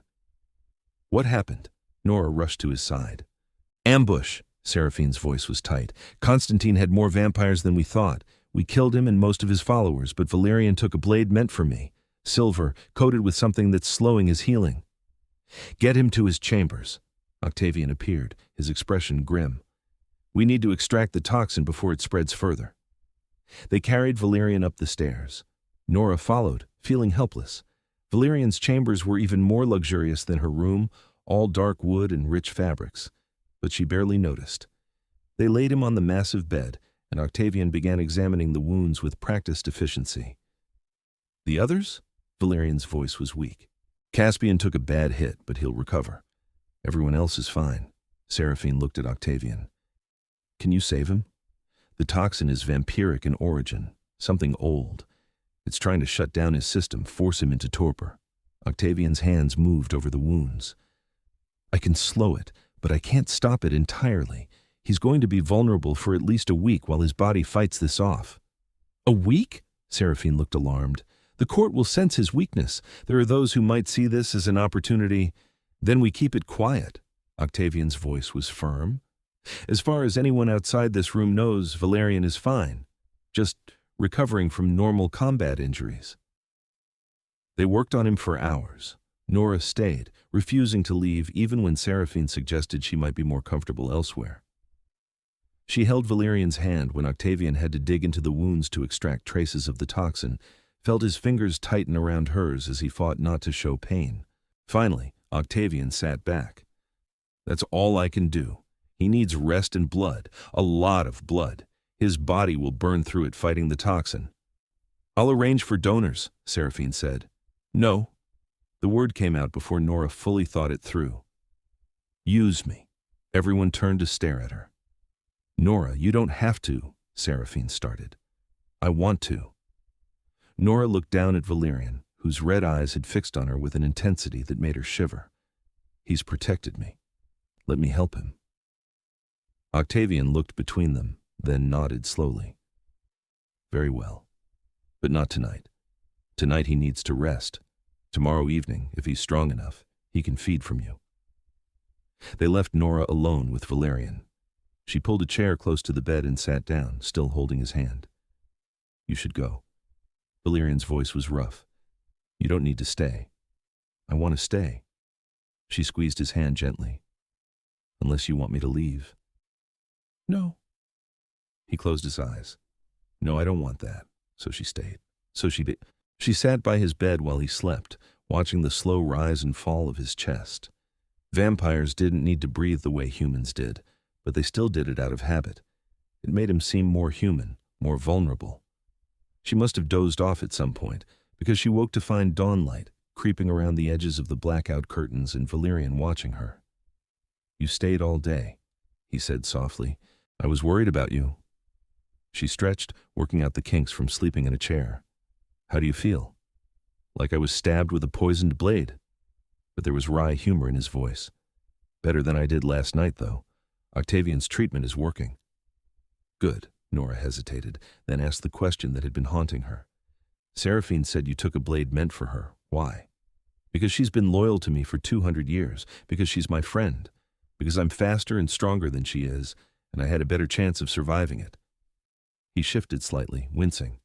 What happened? Nora rushed to his side. Ambush! Seraphine's voice was tight. Constantine had more vampires than we thought. We killed him and most of his followers, but Valerian took a blade meant for me. Silver, coated with something that's slowing his healing. Get him to his chambers. Octavian appeared, his expression grim. We need to extract the toxin before it spreads further. They carried Valerian up the stairs. Nora followed, feeling helpless. Valerian's chambers were even more luxurious than her room, all dark wood and rich fabrics. But she barely noticed. They laid him on the massive bed, and Octavian began examining the wounds with practiced efficiency. The others? Valerian's voice was weak. Caspian took a bad hit, but he'll recover. Everyone else is fine. Seraphine looked at Octavian. Can you save him? The toxin is vampiric in origin, something old. It's trying to shut down his system, force him into torpor. Octavian's hands moved over the wounds. I can slow it, but I can't stop it entirely. He's going to be vulnerable for at least a week while his body fights this off. A week? Seraphine looked alarmed. The court will sense his weakness. There are those who might see this as an opportunity. Then we keep it quiet. Octavian's voice was firm. As far as anyone outside this room knows, Valerian is fine, just recovering from normal combat injuries. They worked on him for hours. Nora stayed, refusing to leave even when Seraphine suggested she might be more comfortable elsewhere. She held Valerian's hand when Octavian had to dig into the wounds to extract traces of the toxin, felt his fingers tighten around hers as he fought not to show pain. Finally, Octavian sat back. That's all I can do. He needs rest and blood, a lot of blood. His body will burn through it fighting the toxin. I'll arrange for donors, Seraphine said. No. The word came out before Nora fully thought it through. Use me. Everyone turned to stare at her. Nora, you don't have to, Seraphine started. I want to. Nora looked down at Valerian, whose red eyes had fixed on her with an intensity that made her shiver. He's protected me. Let me help him. Octavian looked between them, then nodded slowly. Very well. But not tonight. Tonight he needs to rest. Tomorrow evening, if he's strong enough, he can feed from you. They left Nora alone with Valerian. She pulled a chair close to the bed and sat down, still holding his hand. You should go. Valerian's voice was rough. You don't need to stay. I want to stay. She squeezed his hand gently. Unless you want me to leave. No. He closed his eyes. No, I don't want that. So she stayed. She sat by his bed while he slept, watching the slow rise and fall of his chest. Vampires didn't need to breathe the way humans did, but they still did it out of habit. It made him seem more human, more vulnerable. She must have dozed off at some point, because she woke to find dawnlight creeping around the edges of the blackout curtains and Valerian watching her. You stayed all day, he said softly. I was worried about you. She stretched, working out the kinks from sleeping in a chair. How do you feel? Like I was stabbed with a poisoned blade. But there was wry humor in his voice. Better than I did last night, though. Octavian's treatment is working. Good, Nora hesitated, then asked the question that had been haunting her. Seraphine said you took a blade meant for her. Why? Because she's been loyal to me for 200 years, because she's my friend, because I'm faster and stronger than she is, and I had a better chance of surviving it. He shifted slightly, wincing.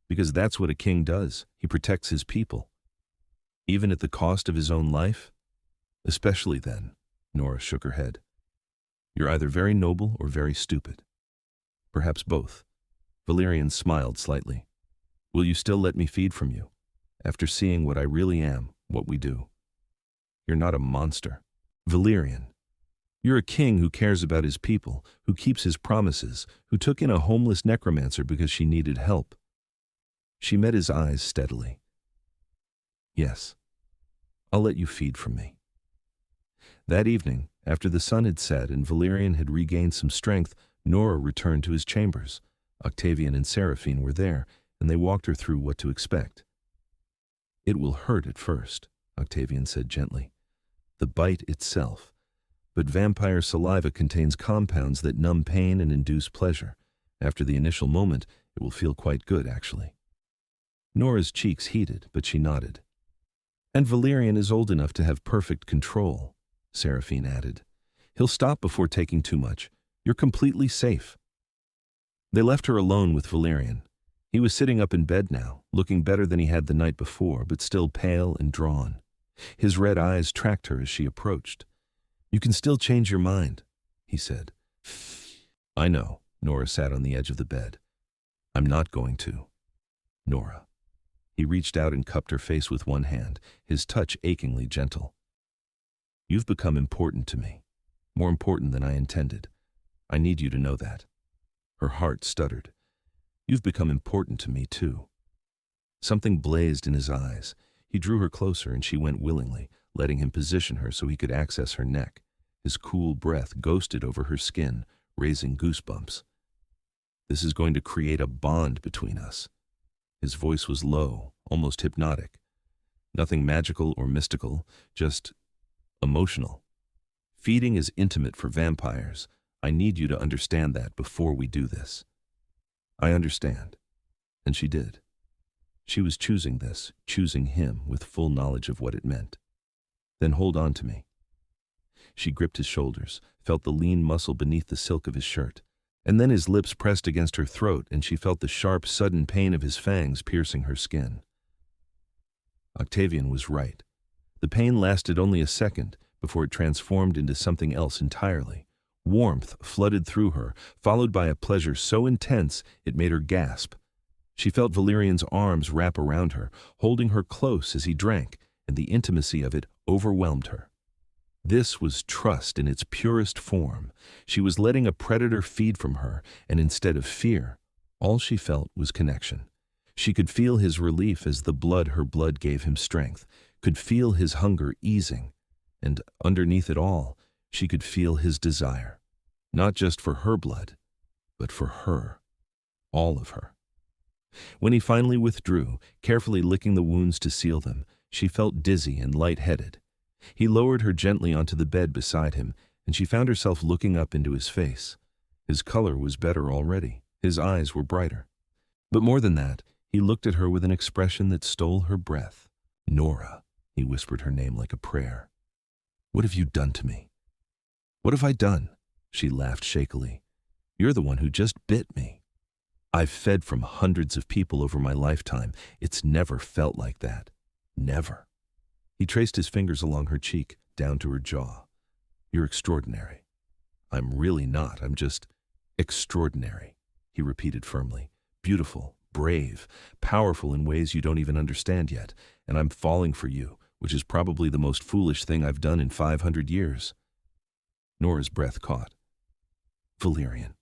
Because that's what a king does. He protects his people. Even at the cost of his own life? Especially then, Nora shook her head. You're either very noble or very stupid. Perhaps both. Valerian smiled slightly. Will you still let me feed from you? After seeing what I really am, what we do. You're not a monster. Valerian. You're a king who cares about his people, who keeps his promises, who took in a homeless necromancer because she needed help. She met his eyes steadily. Yes, I'll let you feed from me. That evening, after the sun had set and Valerian had regained some strength, Nora returned to his chambers. Octavian and Seraphine were there, and they walked her through what to expect. It will hurt at first, Octavian said gently. The bite itself. But vampire saliva contains compounds that numb pain and induce pleasure. After the initial moment, it will feel quite good, actually. Nora's cheeks heated, but she nodded. And Valerian is old enough to have perfect control, Seraphine added. He'll stop before taking too much. You're completely safe. They left her alone with Valerian. He was sitting up in bed now, looking better than he had the night before, but still pale and drawn. His red eyes tracked her as she approached. You can still change your mind, he said. I know, Nora sat on the edge of the bed. I'm not going to. Nora. He reached out and cupped her face with one hand, his touch achingly gentle. You've become important to me, more important than I intended. I need you to know that. Her heart stuttered. You've become important to me, too. Something blazed in his eyes. He drew her closer and she went willingly, letting him position her so he could access her neck. His cool breath ghosted over her skin, raising goosebumps. This is going to create a bond between us. His voice was low, almost hypnotic. Nothing magical or mystical, just emotional. Feeding is intimate for vampires. I need you to understand that before we do this. I understand. And she did. She was choosing this, choosing him with full knowledge of what it meant. Then hold on to me. She gripped his shoulders, felt the lean muscle beneath the silk of his shirt. And then his lips pressed against her throat and she felt the sharp, sudden pain of his fangs piercing her skin. Octavian was right. The pain lasted only a second before it transformed into something else entirely. Warmth flooded through her, followed by a pleasure so intense it made her gasp. She felt Valerian's arms wrap around her, holding her close as he drank, and the intimacy of it overwhelmed her. This was trust in its purest form. She was letting a predator feed from her, and instead of fear, all she felt was connection. She could feel his relief as her blood gave him strength, could feel his hunger easing, and underneath it all, she could feel his desire, not just for her blood, but for her, all of her. When he finally withdrew, carefully licking the wounds to seal them, she felt dizzy and lightheaded. He lowered her gently onto the bed beside him, and she found herself looking up into his face. His color was better already. His eyes were brighter. But more than that, he looked at her with an expression that stole her breath. Nora, he whispered her name like a prayer. What have you done to me? What have I done? She laughed shakily. You're the one who just bit me. I've fed from hundreds of people over my lifetime. It's never felt like that. Never. He traced his fingers along her cheek, down to her jaw. You're extraordinary. I'm really not. I'm just extraordinary, he repeated firmly. Beautiful, brave, powerful in ways you don't even understand yet. And I'm falling for you, which is probably the most foolish thing I've done in 500 years. Nora's breath caught. Valerian.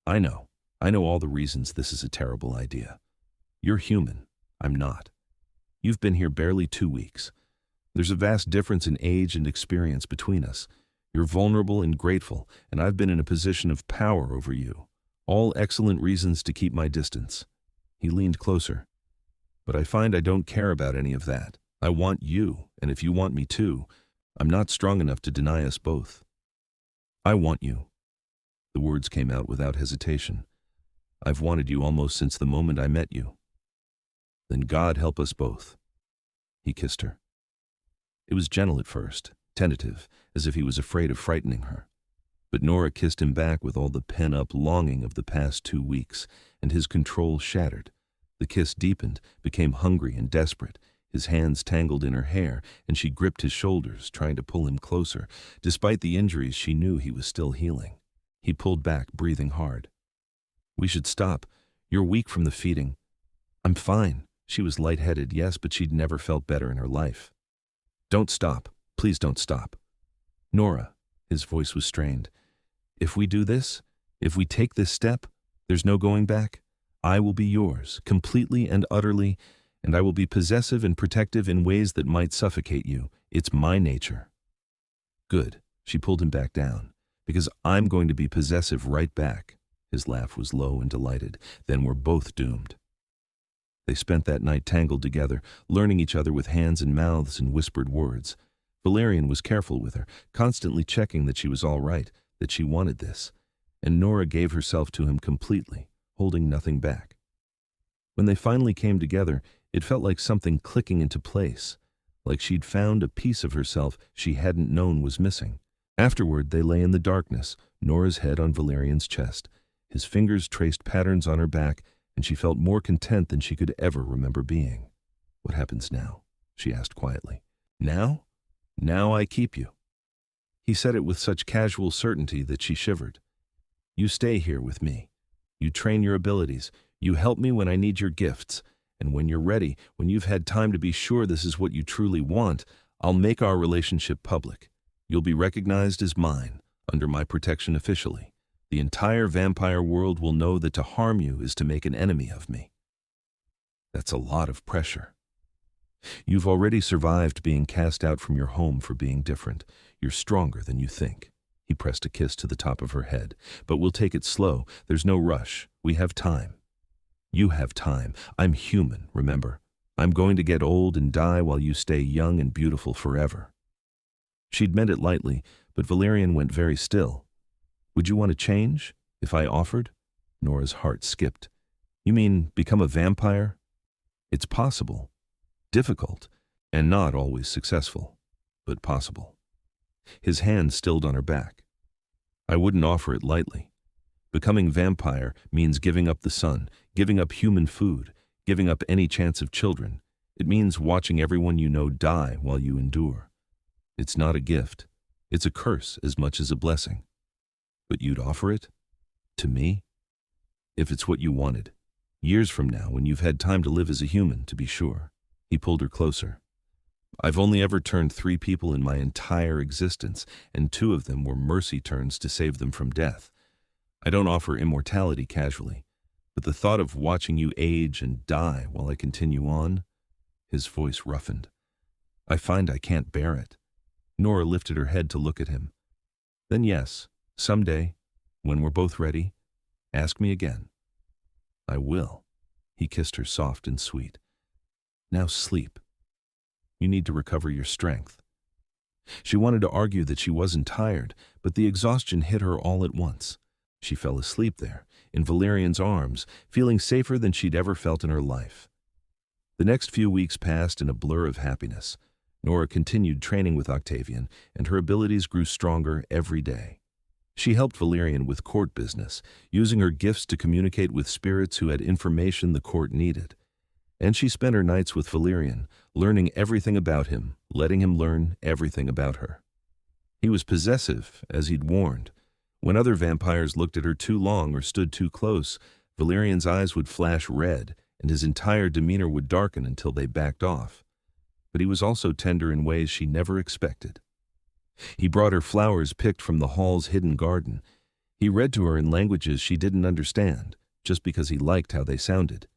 I know all the reasons this is a terrible idea. You're human. I'm not. You've been here barely 2 weeks. There's a vast difference in age and experience between us. You're vulnerable and grateful, and I've been in a position of power over you. All excellent reasons to keep my distance. He leaned closer. But I find I don't care about any of that. I want you, and if you want me too, I'm not strong enough to deny us both. I want you. The words came out without hesitation. I've wanted you almost since the moment I met you. Then God help us both. He kissed her. It was gentle at first, tentative, as if he was afraid of frightening her. But Nora kissed him back with all the pent-up longing of the past 2 weeks, and his control shattered. The kiss deepened, became hungry and desperate. His hands tangled in her hair, and she gripped his shoulders, trying to pull him closer. Despite the injuries, she knew he was still healing. He pulled back, breathing hard. We should stop. You're weak from the feeding. I'm fine. She was lightheaded, yes, but she'd never felt better in her life. Don't stop. Please don't stop. Nora, his voice was strained. If we do this, if we take this step, there's no going back. I will be yours, completely and utterly, and I will be possessive and protective in ways that might suffocate you. It's my nature. Good. She pulled him back down. Because I'm going to be possessive right back. His laugh was low and delighted. Then we're both doomed. They spent that night tangled together, learning each other with hands and mouths and whispered words. Valerian was careful with her, constantly checking that she was all right, that she wanted this. And Nora gave herself to him completely, holding nothing back. When they finally came together, it felt like something clicking into place, like she'd found a piece of herself she hadn't known was missing. Afterward, they lay in the darkness, Nora's head on Valerian's chest. His fingers traced patterns on her back, and she felt more content than she could ever remember being. What happens now? She asked quietly. Now? Now I keep you. He said it with such casual certainty that she shivered. You stay here with me. You train your abilities. You help me when I need your gifts. And when you're ready, when you've had time to be sure this is what you truly want, I'll make our relationship public. You'll be recognized as mine, under my protection officially. The entire vampire world will know that to harm you is to make an enemy of me. That's a lot of pressure. You've already survived being cast out from your home for being different. You're stronger than you think. He pressed a kiss to the top of her head. But we'll take it slow. There's no rush. We have time. You have time. I'm human, remember? I'm going to get old and die while you stay young and beautiful forever. She'd meant it lightly, but Valerian went very still. Would you want to change, if I offered? Nora's heart skipped. You mean become a vampire? It's possible. Difficult, and not always successful, but possible. His hand stilled on her back. I wouldn't offer it lightly. Becoming vampire means giving up the sun, giving up human food, giving up any chance of children. It means watching everyone you know die while you endure. It's not a gift. It's a curse as much as a blessing. But you'd offer it? To me? If it's what you wanted. Years from now, when you've had time to live as a human, to be sure. He pulled her closer. I've only ever turned 3 people in my entire existence, and 2 of them were mercy turns to save them from death. I don't offer immortality casually, but the thought of watching you age and die while I continue on, his voice roughened. I find I can't bear it. Nora lifted her head to look at him. Then yes, someday, when we're both ready, ask me again. I will. He kissed her soft and sweet. Now sleep. You need to recover your strength. She wanted to argue that she wasn't tired, but the exhaustion hit her all at once. She fell asleep there, in Valerian's arms, feeling safer than she'd ever felt in her life. The next few weeks passed in a blur of happiness. Nora continued training with Octavian, and her abilities grew stronger every day. She helped Valerian with court business, using her gifts to communicate with spirits who had information the court needed. And she spent her nights with Valerian, learning everything about him, letting him learn everything about her. He was possessive, as he'd warned. When other vampires looked at her too long or stood too close, Valerian's eyes would flash red, and his entire demeanor would darken until they backed off. But he was also tender in ways she never expected. He brought her flowers picked from the hall's hidden garden. He read to her in languages she didn't understand, just because he liked how they sounded.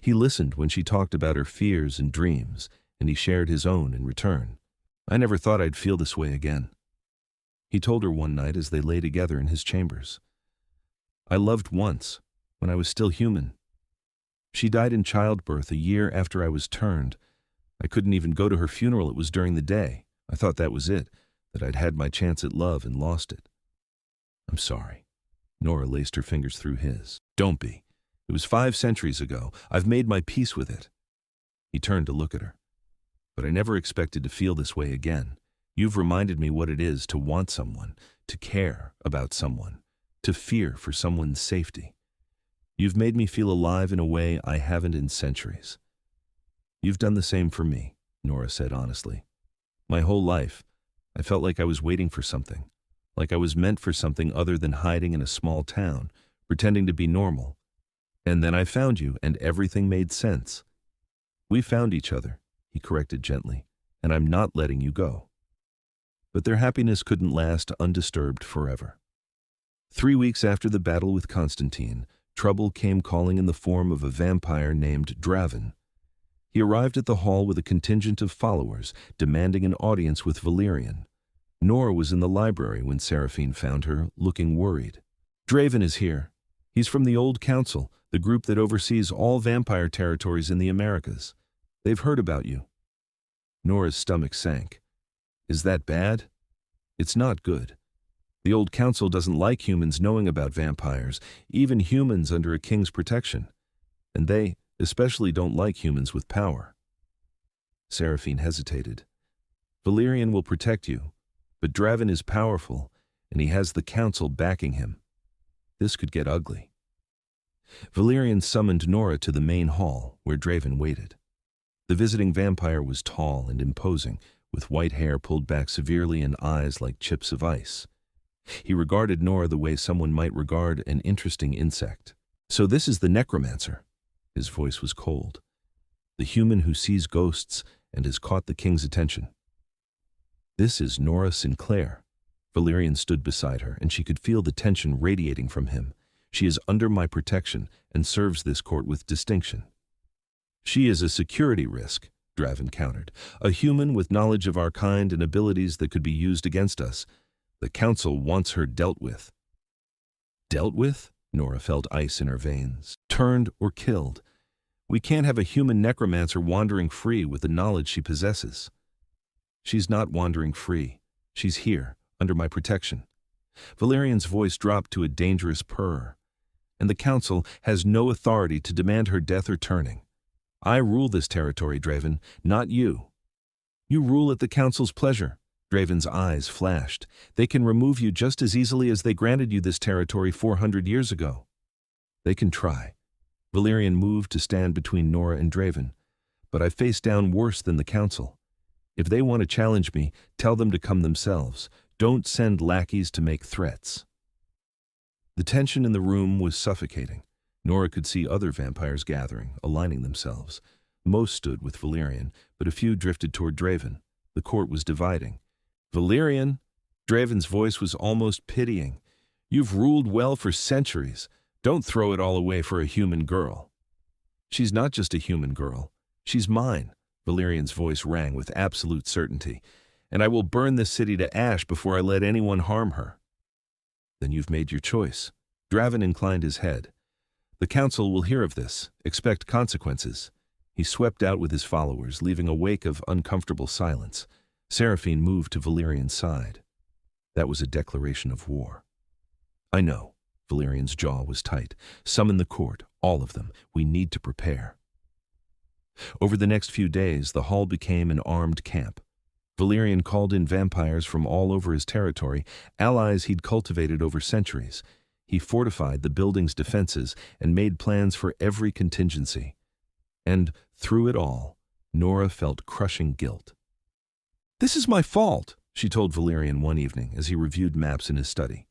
He listened when she talked about her fears and dreams, and he shared his own in return. I never thought I'd feel this way again. He told her one night as they lay together in his chambers. I loved once, when I was still human. She died in childbirth a year after I was turned. I couldn't even go to her funeral. It was during the day. I thought that was it, that I'd had my chance at love and lost it. I'm sorry. Nora laced her fingers through his. Don't be. It was 5 centuries ago. I've made my peace with it. He turned to look at her. But I never expected to feel this way again. You've reminded me what it is to want someone, to care about someone, to fear for someone's safety. You've made me feel alive in a way I haven't in centuries. You've done the same for me, Nora said honestly. My whole life, I felt like I was waiting for something, like I was meant for something other than hiding in a small town, pretending to be normal. And then I found you, and everything made sense. We found each other, he corrected gently, and I'm not letting you go. But their happiness couldn't last undisturbed forever. 3 weeks after the battle with Constantine, trouble came calling in the form of a vampire named Draven. He arrived at the hall with a contingent of followers, demanding an audience with Valerian. Nora was in the library when Seraphine found her, looking worried. Draven is here. He's from the Old Council, the group that oversees all vampire territories in the Americas. They've heard about you. Nora's stomach sank. Is that bad? It's not good. The Old Council doesn't like humans knowing about vampires, even humans under a king's protection. And they especially don't like humans with power. Seraphine hesitated. Valerian will protect you, but Draven is powerful, and he has the council backing him. This could get ugly. Valerian summoned Nora to the main hall, where Draven waited. The visiting vampire was tall and imposing, with white hair pulled back severely and eyes like chips of ice. He regarded Nora the way someone might regard an interesting insect. So this is the necromancer. His voice was cold. The human who sees ghosts and has caught the king's attention. This is Nora Sinclair. Valerian stood beside her, and she could feel the tension radiating from him. She is under my protection and serves this court with distinction. She is a security risk, Draven countered. A human with knowledge of our kind and abilities that could be used against us. The council wants her dealt with. Dealt with? Nora felt ice in her veins. Turned or killed. We can't have a human necromancer wandering free with the knowledge she possesses. She's not wandering free. She's here, under my protection. Valerian's voice dropped to a dangerous purr. And the council has no authority to demand her death or turning. I rule this territory, Draven, not you. You rule at the council's pleasure. Draven's eyes flashed. They can remove you just as easily as they granted you this territory 400 years ago. They can try. Valerian moved to stand between Nora and Draven. But I face down worse than the council. If they want to challenge me, tell them to come themselves. Don't send lackeys to make threats. The tension in the room was suffocating. Nora could see other vampires gathering, aligning themselves. Most stood with Valerian, but a few drifted toward Draven. The court was dividing. Valerian, Draven's voice was almost pitying. You've ruled well for centuries. Don't throw it all away for a human girl. She's not just a human girl. She's mine. Valerian's voice rang with absolute certainty. And I will burn this city to ash before I let anyone harm her. Then you've made your choice. Draven inclined his head. The council will hear of this. Expect consequences. He swept out with his followers, leaving a wake of uncomfortable silence. Seraphine moved to Valerian's side. That was a declaration of war. I know. Valerian's jaw was tight. Summon the court, all of them. We need to prepare. Over the next few days, the hall became an armed camp. Valerian called in vampires from all over his territory, allies he'd cultivated over centuries. He fortified the building's defenses and made plans for every contingency. And through it all, Nora felt crushing guilt. This is my fault, she told Valerian one evening as he reviewed maps in his study.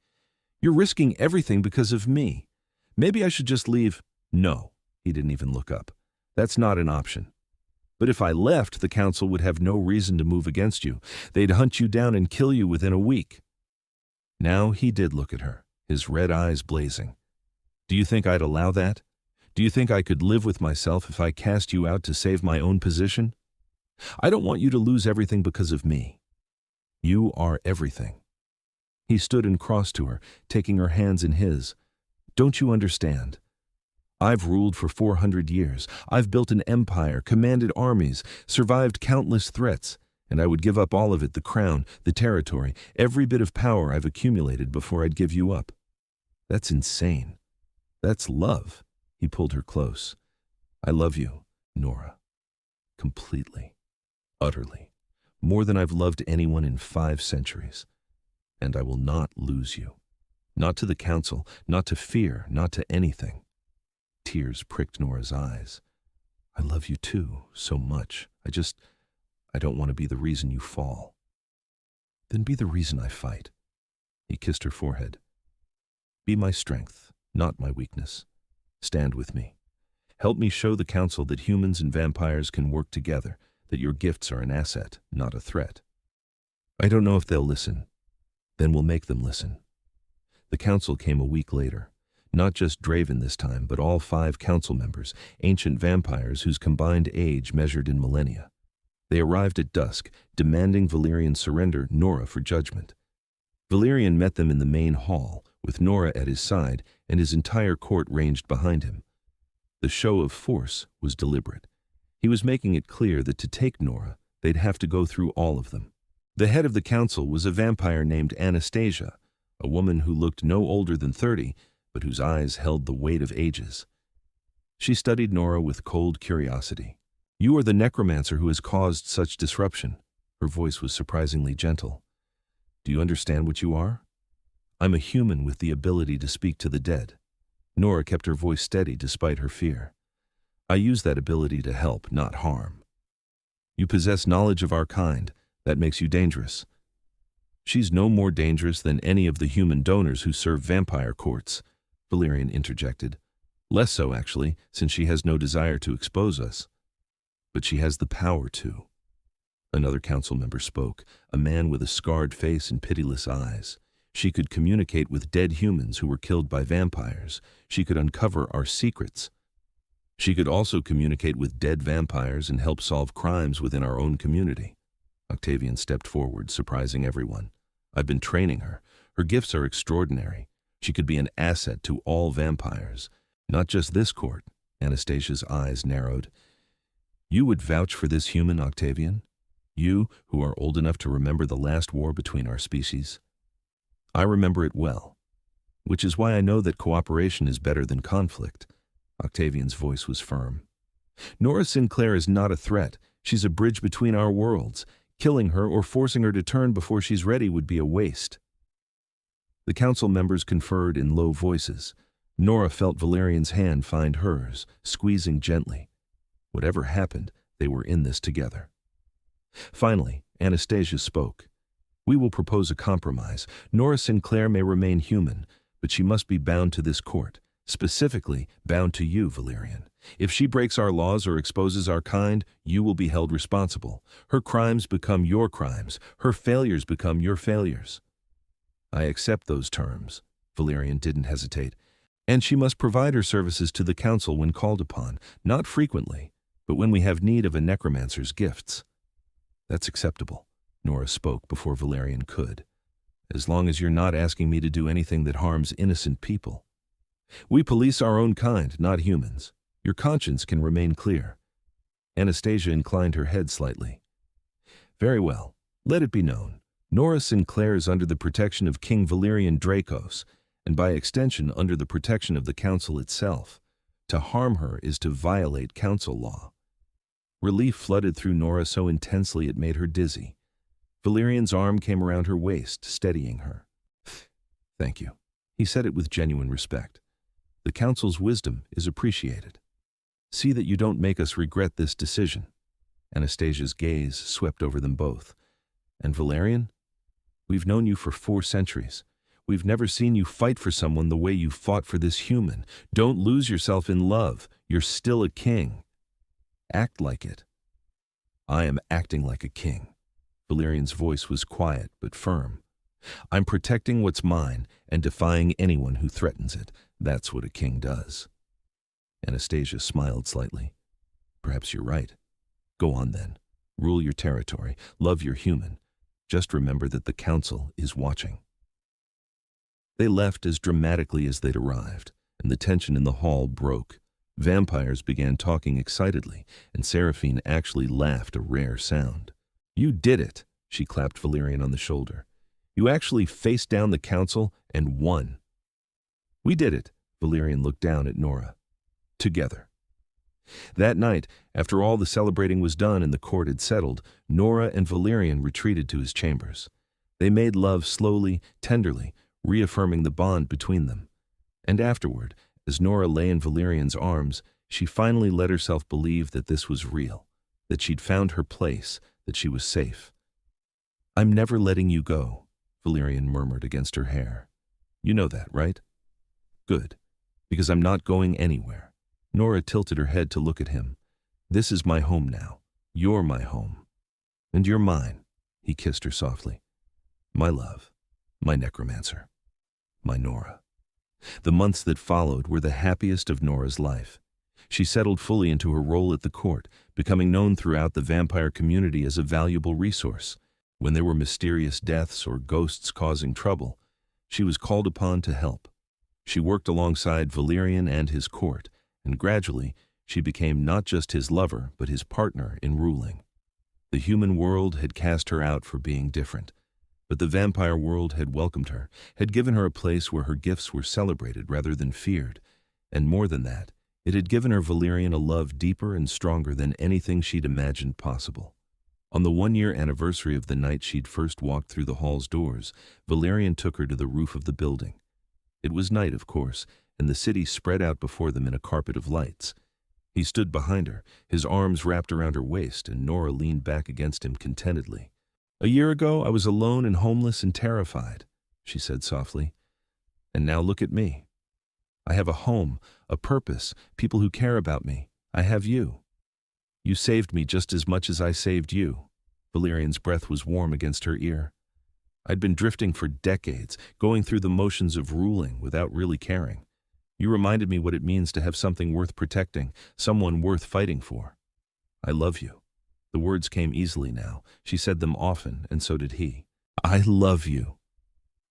You're risking everything because of me. Maybe I should just leave. No, he didn't even look up. That's not an option. But if I left, the council would have no reason to move against you. They'd hunt you down and kill you within a week. Now he did look at her, his red eyes blazing. Do you think I'd allow that? Do you think I could live with myself if I cast you out to save my own position? I don't want you to lose everything because of me. You are everything. He stood and crossed to her, taking her hands in his. Don't you understand? I've ruled for 400 years. I've built an empire, commanded armies, survived countless threats, And I would give up all of it, the crown, the territory, every bit of power I've accumulated before I'd give you up. That's insane. That's love. He pulled her close. I love you, Nora. Completely. Utterly. More than I've loved anyone in 5 centuries. And I will not lose you. Not to the council, not to fear, not to anything. Tears pricked Nora's eyes. I love you too, so much. I don't want to be the reason you fall. Then be the reason I fight. He kissed her forehead. Be my strength, not my weakness. Stand with me. Help me show the council that humans and vampires can work together, that your gifts are an asset, not a threat. I don't know if they'll listen. Then we'll make them listen. The council came a week later. Not just Draven this time, but all 5 council members, ancient vampires whose combined age measured in millennia. They arrived at dusk, demanding Valerian's surrender, Nora for judgment. Valerian met them in the main hall, with Nora at his side and his entire court ranged behind him. The show of force was deliberate. He was making it clear that to take Nora, they'd have to go through all of them. The head of the council was a vampire named Anastasia, a woman who looked no older than 30, but whose eyes held the weight of ages. She studied Nora with cold curiosity. You are the necromancer who has caused such disruption. Her voice was surprisingly gentle. Do you understand what you are? I'm a human with the ability to speak to the dead. Nora kept her voice steady despite her fear. I use that ability to help, not harm. You possess knowledge of our kind. That makes you dangerous. She's no more dangerous than any of the human donors who serve vampire courts, Valerian interjected. Less so, actually, since she has no desire to expose us. But she has the power to. Another council member spoke, a man with a scarred face and pitiless eyes. She could communicate with dead humans who were killed by vampires. She could uncover our secrets. She could also communicate with dead vampires and help solve crimes within our own community. Octavian stepped forward, surprising everyone. I've been training her. Her gifts are extraordinary. She could be an asset to all vampires. Not just this court. Anastasia's eyes narrowed. You would vouch for this human, Octavian? You, who are old enough to remember the last war between our species? I remember it well. Which is why I know that cooperation is better than conflict. Octavian's voice was firm. Nora Sinclair is not a threat. She's a bridge between our worlds. Killing her or forcing her to turn before she's ready would be a waste. The council members conferred in low voices. Nora felt Valerian's hand find hers, squeezing gently. Whatever happened, they were in this together. Finally, Anastasia spoke. We will propose a compromise. Nora Sinclair may remain human, but she must be bound to this court, specifically bound to you, Valerian. If she breaks our laws or exposes our kind, you will be held responsible. Her crimes become your crimes. Her failures become your failures. I accept those terms. Valerian didn't hesitate. And she must provide her services to the council when called upon, not frequently, but when we have need of a necromancer's gifts. That's acceptable, Nora spoke before Valerian could. As long as you're not asking me to do anything that harms innocent people. We police our own kind, not humans. Your conscience can remain clear. Anastasia inclined her head slightly. Very well. Let it be known. Nora Sinclair is under the protection of King Valerian Dracos, and by extension under the protection of the council itself. To harm her is to violate council law. Relief flooded through Nora so intensely it made her dizzy. Valerian's arm came around her waist, steadying her. Thank you. He said it with genuine respect. The council's wisdom is appreciated. See that you don't make us regret this decision. Anastasia's gaze swept over them both. And Valerian? We've known you for 4 centuries. We've never seen you fight for someone the way you fought for this human. Don't lose yourself in love. You're still a king. Act like it. I am acting like a king. Valerian's voice was quiet but firm. I'm protecting what's mine and defying anyone who threatens it. That's what a king does. Anastasia smiled slightly. Perhaps you're right. Go on then. Rule your territory. Love your human. Just remember that the council is watching. They left as dramatically as they'd arrived, and the tension in the hall broke. Vampires began talking excitedly, and Seraphine actually laughed a rare sound. You did it, she clapped Valerian on the shoulder. You actually faced down the council and won. We did it, Valerian looked down at Nora. Together. That night, after all the celebrating was done and the court had settled, Nora and Valerian retreated to his chambers. They made love slowly, tenderly, reaffirming the bond between them. And afterward, as Nora lay in Valerian's arms, she finally let herself believe that this was real, that she'd found her place, that she was safe. I'm never letting you go, Valerian murmured against her hair. You know that, right? Good, because I'm not going anywhere. Nora tilted her head to look at him. This is my home now. You're my home. And you're mine, he kissed her softly. My love, my necromancer, my Nora. The months that followed were the happiest of Nora's life. She settled fully into her role at the court, becoming known throughout the vampire community as a valuable resource. When there were mysterious deaths or ghosts causing trouble, she was called upon to help. She worked alongside Valerian and his court, and gradually she became not just his lover, but his partner in ruling. The human world had cast her out for being different, but the vampire world had welcomed her, had given her a place where her gifts were celebrated rather than feared, and more than that, it had given her Valerian a love deeper and stronger than anything she'd imagined possible. On the one-year anniversary of the night she'd first walked through the hall's doors, Valerian took her to the roof of the building. It was night, of course, and the city spread out before them in a carpet of lights. He stood behind her, his arms wrapped around her waist, and Nora leaned back against him contentedly. A year ago, I was alone and homeless and terrified, she said softly. And now look at me. I have a home, a purpose, people who care about me. I have you. You saved me just as much as I saved you. Valerian's breath was warm against her ear. I'd been drifting for decades, going through the motions of ruling without really caring. You reminded me what it means to have something worth protecting, someone worth fighting for. I love you. The words came easily now. She said them often, and so did he. I love you.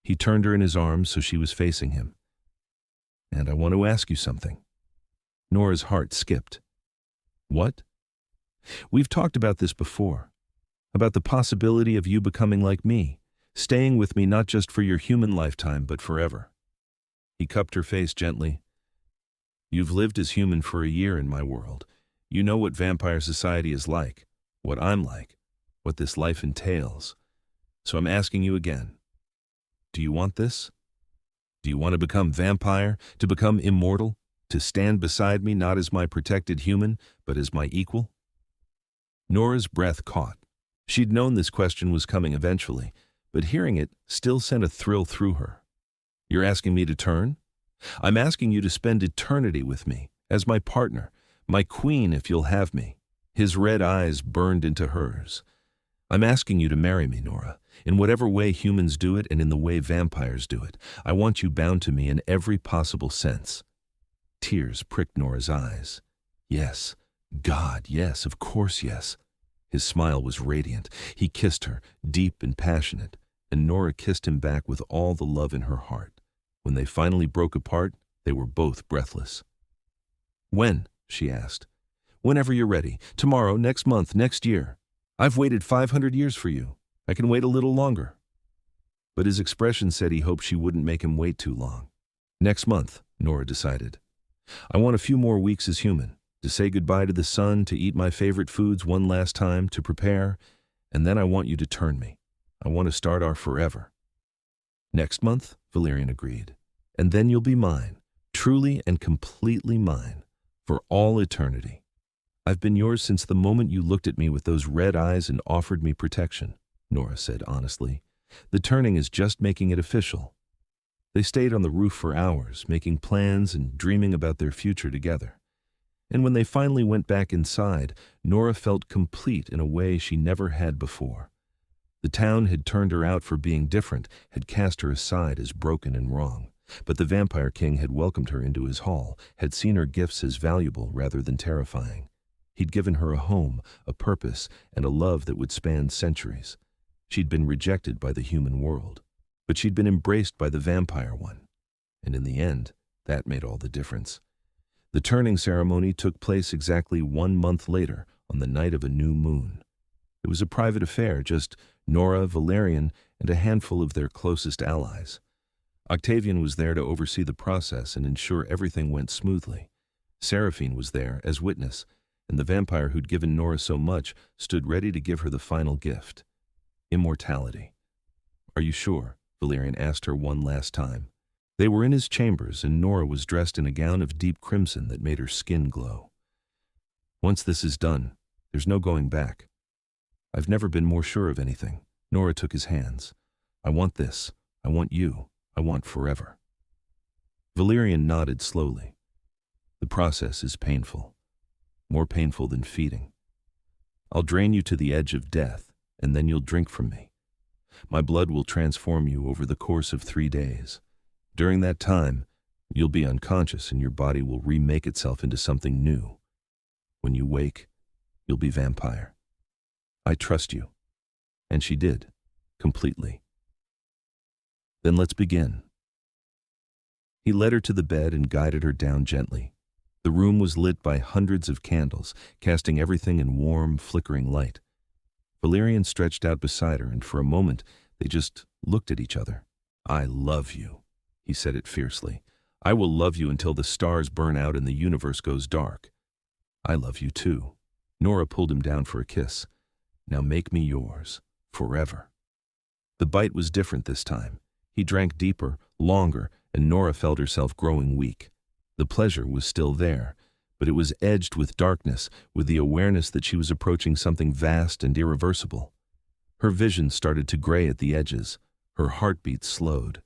He turned her in his arms so she was facing him. And I want to ask you something. Nora's heart skipped. What? We've talked about this before, about the possibility of you becoming like me, staying with me not just for your human lifetime, but forever. He cupped her face gently. You've lived as human for a year in my world. You know what vampire society is like, what I'm like, what this life entails. So I'm asking you again. Do you want this? Do you want to become vampire, to become immortal, to stand beside me not as my protected human, but as my equal? Nora's breath caught. She'd known this question was coming eventually, but hearing it still sent a thrill through her. You're asking me to turn? I'm asking you to spend eternity with me, as my partner, my queen if you'll have me. His red eyes burned into hers. I'm asking you to marry me, Nora, in whatever way humans do it and in the way vampires do it. I want you bound to me in every possible sense. Tears pricked Nora's eyes. Yes, God, yes, of course, yes. His smile was radiant. He kissed her, deep and passionate, and Nora kissed him back with all the love in her heart. When they finally broke apart, they were both breathless. When? She asked. Whenever you're ready. Tomorrow, next month, next year. I've waited 500 years for you. I can wait a little longer. But his expression said he hoped she wouldn't make him wait too long. Next month, Nora decided. I want a few more weeks as human, to say goodbye to the sun, to eat my favorite foods one last time, to prepare, and then I want you to turn me. I want to start our forever. Next month, Valerian agreed, and then you'll be mine, truly and completely mine, for all eternity. I've been yours since the moment you looked at me with those red eyes and offered me protection, Nora said honestly. The turning is just making it official. They stayed on the roof for hours, making plans and dreaming about their future together. And when they finally went back inside, Nora felt complete in a way she never had before. The town had turned her out for being different, had cast her aside as broken and wrong. But the Vampire King had welcomed her into his hall, had seen her gifts as valuable rather than terrifying. He'd given her a home, a purpose, and a love that would span centuries. She'd been rejected by the human world, but she'd been embraced by the vampire one. And in the end, that made all the difference. The turning ceremony took place exactly 1 month later, on the night of a new moon. It was a private affair, just Nora, Valerian, and a handful of their closest allies. Octavian was there to oversee the process and ensure everything went smoothly. Seraphine was there as witness, and the vampire who'd given Nora so much stood ready to give her the final gift: immortality. "Are you sure?" Valerian asked her one last time. They were in his chambers, and Nora was dressed in a gown of deep crimson that made her skin glow. "Once this is done, there's no going back. I've never been more sure of anything." Nora took his hands. "I want this. I want you. I want forever." Valerian nodded slowly. "The process is painful. More painful than feeding. I'll drain you to the edge of death, and then you'll drink from me. My blood will transform you over the course of 3 days. During that time, you'll be unconscious and your body will remake itself into something new. When you wake, you'll be vampire. I trust you." And she did, completely. "Then let's begin." He led her to the bed and guided her down gently. The room was lit by hundreds of candles, casting everything in warm, flickering light. Valerian stretched out beside her, and for a moment they just looked at each other. "I love you," he said it fiercely. "I will love you until the stars burn out and the universe goes dark." "I love you too." Nora pulled him down for a kiss. "Now make me yours, forever." The bite was different this time. He drank deeper, longer, and Nora felt herself growing weak. The pleasure was still there, but it was edged with darkness, with the awareness that she was approaching something vast and irreversible. Her vision started to gray at the edges, her heartbeat slowed,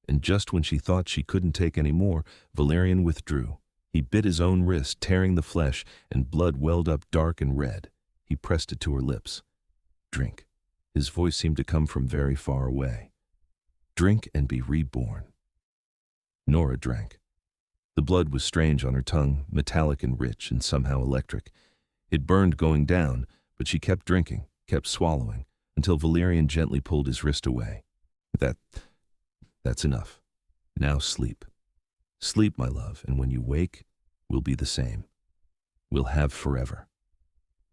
and just when she thought she couldn't take any more, Valerian withdrew. He bit his own wrist, tearing the flesh, and blood welled up dark and red. He pressed it to her lips. "Drink." His voice seemed to come from very far away. "Drink and be reborn." Nora drank. The blood was strange on her tongue, metallic and rich and somehow electric. It burned going down, but she kept drinking, kept swallowing, until Valerian gently pulled his wrist away. That's enough. Now sleep. Sleep, my love, and when you wake, we'll be the same. We'll have forever."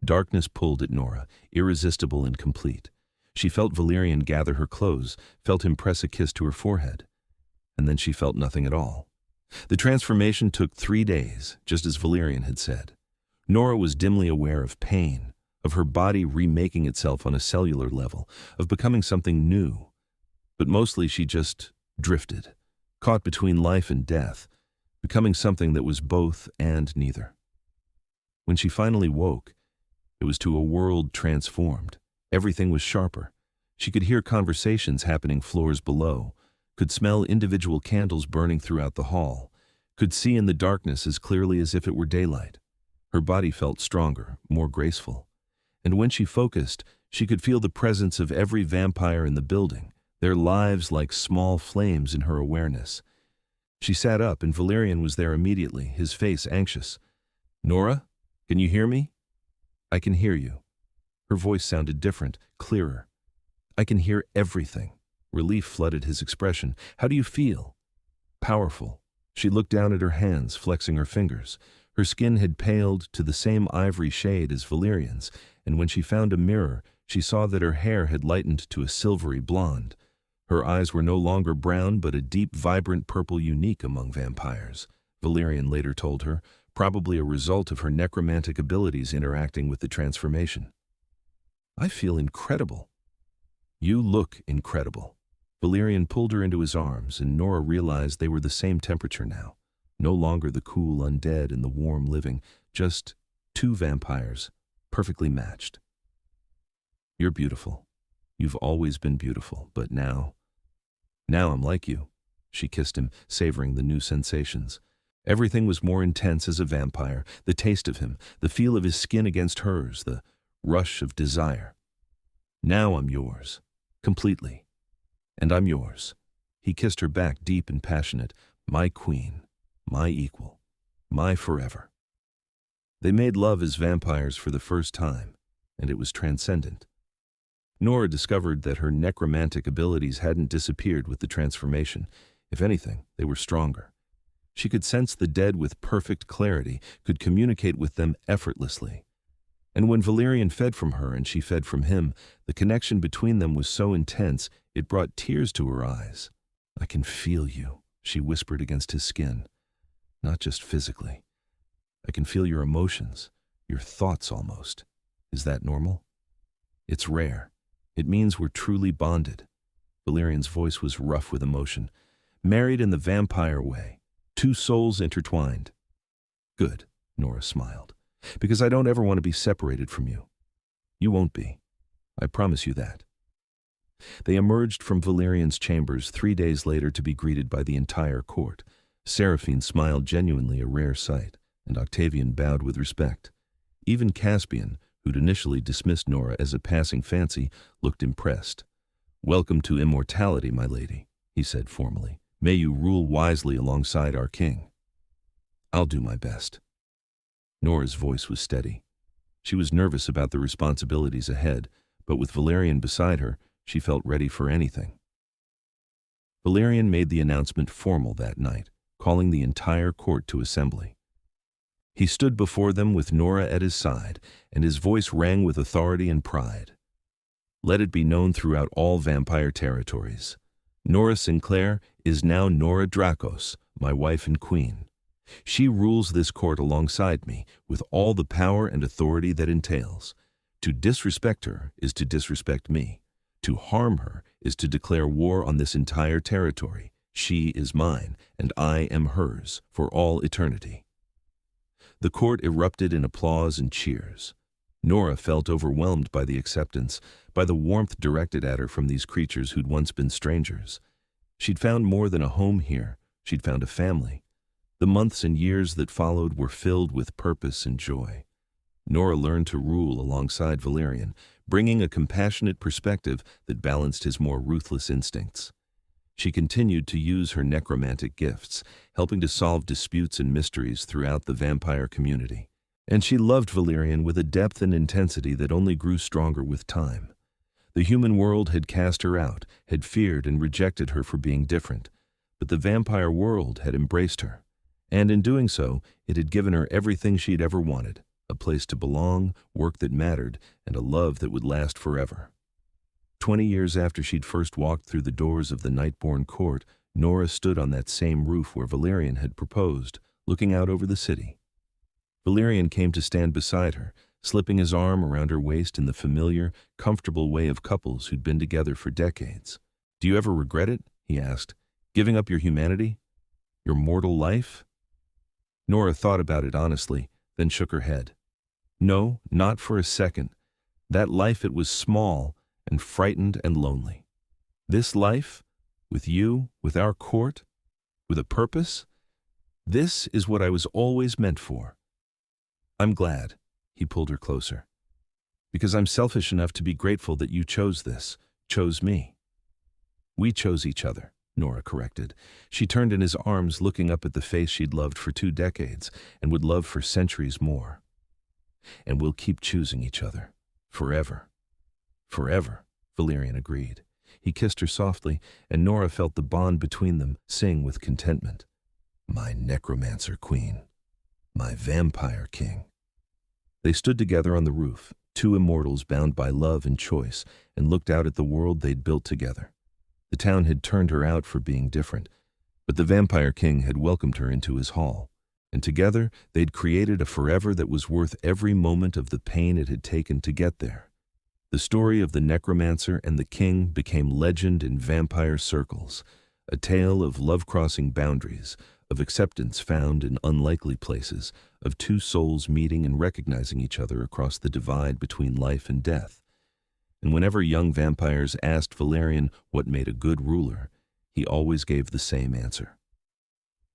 Darkness pulled at Nora, irresistible and complete. She felt Valerian gather her clothes, felt him press a kiss to her forehead, and then she felt nothing at all. The transformation took 3 days, just as Valerian had said. Nora was dimly aware of pain, of her body remaking itself on a cellular level, of becoming something new. But mostly she just drifted, caught between life and death, becoming something that was both and neither. When she finally woke, it was to a world transformed. Everything was sharper. She could hear conversations happening floors below, could smell individual candles burning throughout the hall, could see in the darkness as clearly as if it were daylight. Her body felt stronger, more graceful. And when she focused, she could feel the presence of every vampire in the building, their lives like small flames in her awareness. She sat up, and Valerian was there immediately, his face anxious. "Nora, can you hear me?" "I can hear you." Her voice sounded different, clearer. "I can hear everything." Relief flooded his expression. "How do you feel?" "Powerful." She looked down at her hands, flexing her fingers. Her skin had paled to the same ivory shade as Valerian's, and when she found a mirror, she saw that her hair had lightened to a silvery blonde. Her eyes were no longer brown, but a deep, vibrant purple unique among vampires, Valerian later told her, probably a result of her necromantic abilities interacting with the transformation. "I feel incredible." "You look incredible." Valerian pulled her into his arms, and Nora realized they were the same temperature now. No longer the cool undead and the warm living, just 2 vampires, perfectly matched. "You're beautiful. You've always been beautiful, but now I'm like you." She kissed him, savoring the new sensations. Everything was more intense as a vampire, the taste of him, the feel of his skin against hers, the rush of desire. "Now I'm yours, completely. And I'm yours." He kissed her back, deep and passionate. "My queen, my equal, my forever." They made love as vampires for the first time, and it was transcendent. Nora discovered that her necromantic abilities hadn't disappeared with the transformation. If anything, they were stronger. She could sense the dead with perfect clarity, could communicate with them effortlessly. And when Valerian fed from her and she fed from him, the connection between them was so intense it brought tears to her eyes. "I can feel you," she whispered against his skin. "Not just physically. I can feel your emotions, your thoughts almost. Is that normal?" "It's rare. It means we're truly bonded." Valerian's voice was rough with emotion. "Married in the vampire way. Two souls intertwined." "Good," Nora smiled. "Because I don't ever want to be separated from you. You won't be. I promise you that." They emerged from Valerian's chambers 3 days later to be greeted by the entire court. Seraphine smiled genuinely, a rare sight, and Octavian bowed with respect. Even Caspian, who'd initially dismissed Nora as a passing fancy, looked impressed. "Welcome to immortality, my lady," he said formally. "May you rule wisely alongside our king." "I'll do my best." Nora's voice was steady. She was nervous about the responsibilities ahead, but with Valerian beside her, she felt ready for anything. Valerian made the announcement formal that night, calling the entire court to assembly. He stood before them with Nora at his side, and his voice rang with authority and pride. "Let it be known throughout all vampire territories. Nora Sinclair is now Nora Dracos, my wife and queen. She rules this court alongside me, with all the power and authority that entails. To disrespect her is to disrespect me. To harm her is to declare war on this entire territory. She is mine, and I am hers, for all eternity." The court erupted in applause and cheers. Nora felt overwhelmed by the acceptance, by the warmth directed at her from these creatures who'd once been strangers. She'd found more than a home here. She'd found a family. The months and years that followed were filled with purpose and joy. Nora learned to rule alongside Valerian, bringing a compassionate perspective that balanced his more ruthless instincts. She continued to use her necromantic gifts, helping to solve disputes and mysteries throughout the vampire community. And she loved Valerian with a depth and intensity that only grew stronger with time. The human world had cast her out, had feared and rejected her for being different, but the vampire world had embraced her. And in doing so, it had given her everything she'd ever wanted: a place to belong, work that mattered, and a love that would last forever. 20 years after she'd first walked through the doors of the Nightborn court, Nora stood on that same roof where Valerian had proposed, looking out over the city. Valerian came to stand beside her, slipping his arm around her waist in the familiar, comfortable way of couples who'd been together for decades. "Do you ever regret it?" he asked. "Giving up your humanity? Your mortal life?" Nora thought about it honestly, then shook her head. "No, not for a second. That life, it was small and frightened and lonely. This life, with you, with our court, with a purpose, this is what I was always meant for. I'm glad," he pulled her closer, "because I'm selfish enough to be grateful that you chose this, chose me." "We chose each other," Nora corrected. She turned in his arms, looking up at the face she'd loved for 2 decades and would love for centuries more. "And we'll keep choosing each other. Forever." "Forever," Valerian agreed. He kissed her softly, and Nora felt the bond between them sing with contentment. "My necromancer queen. My vampire king." They stood together on the roof, 2 immortals bound by love and choice, and looked out at the world they'd built together. The town had turned her out for being different, but the vampire king had welcomed her into his hall, and together they'd created a forever that was worth every moment of the pain it had taken to get there. The story of the necromancer and the king became legend in vampire circles, a tale of love-crossing boundaries, of acceptance found in unlikely places, of 2 souls meeting and recognizing each other across the divide between life and death. And whenever young vampires asked Valerian what made a good ruler, he always gave the same answer.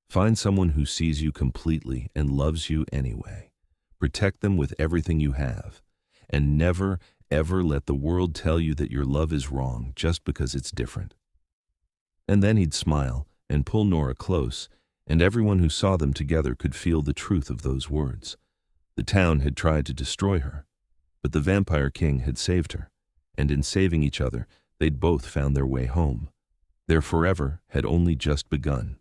Find someone who sees you completely and loves you anyway. Protect them with everything you have. And never, ever let the world tell you that your love is wrong just because it's different. And then he'd smile and pull Nora close, and everyone who saw them together could feel the truth of those words. The town had tried to destroy her, but the vampire king had saved her, and in saving each other, they'd both found their way home. Their forever had only just begun.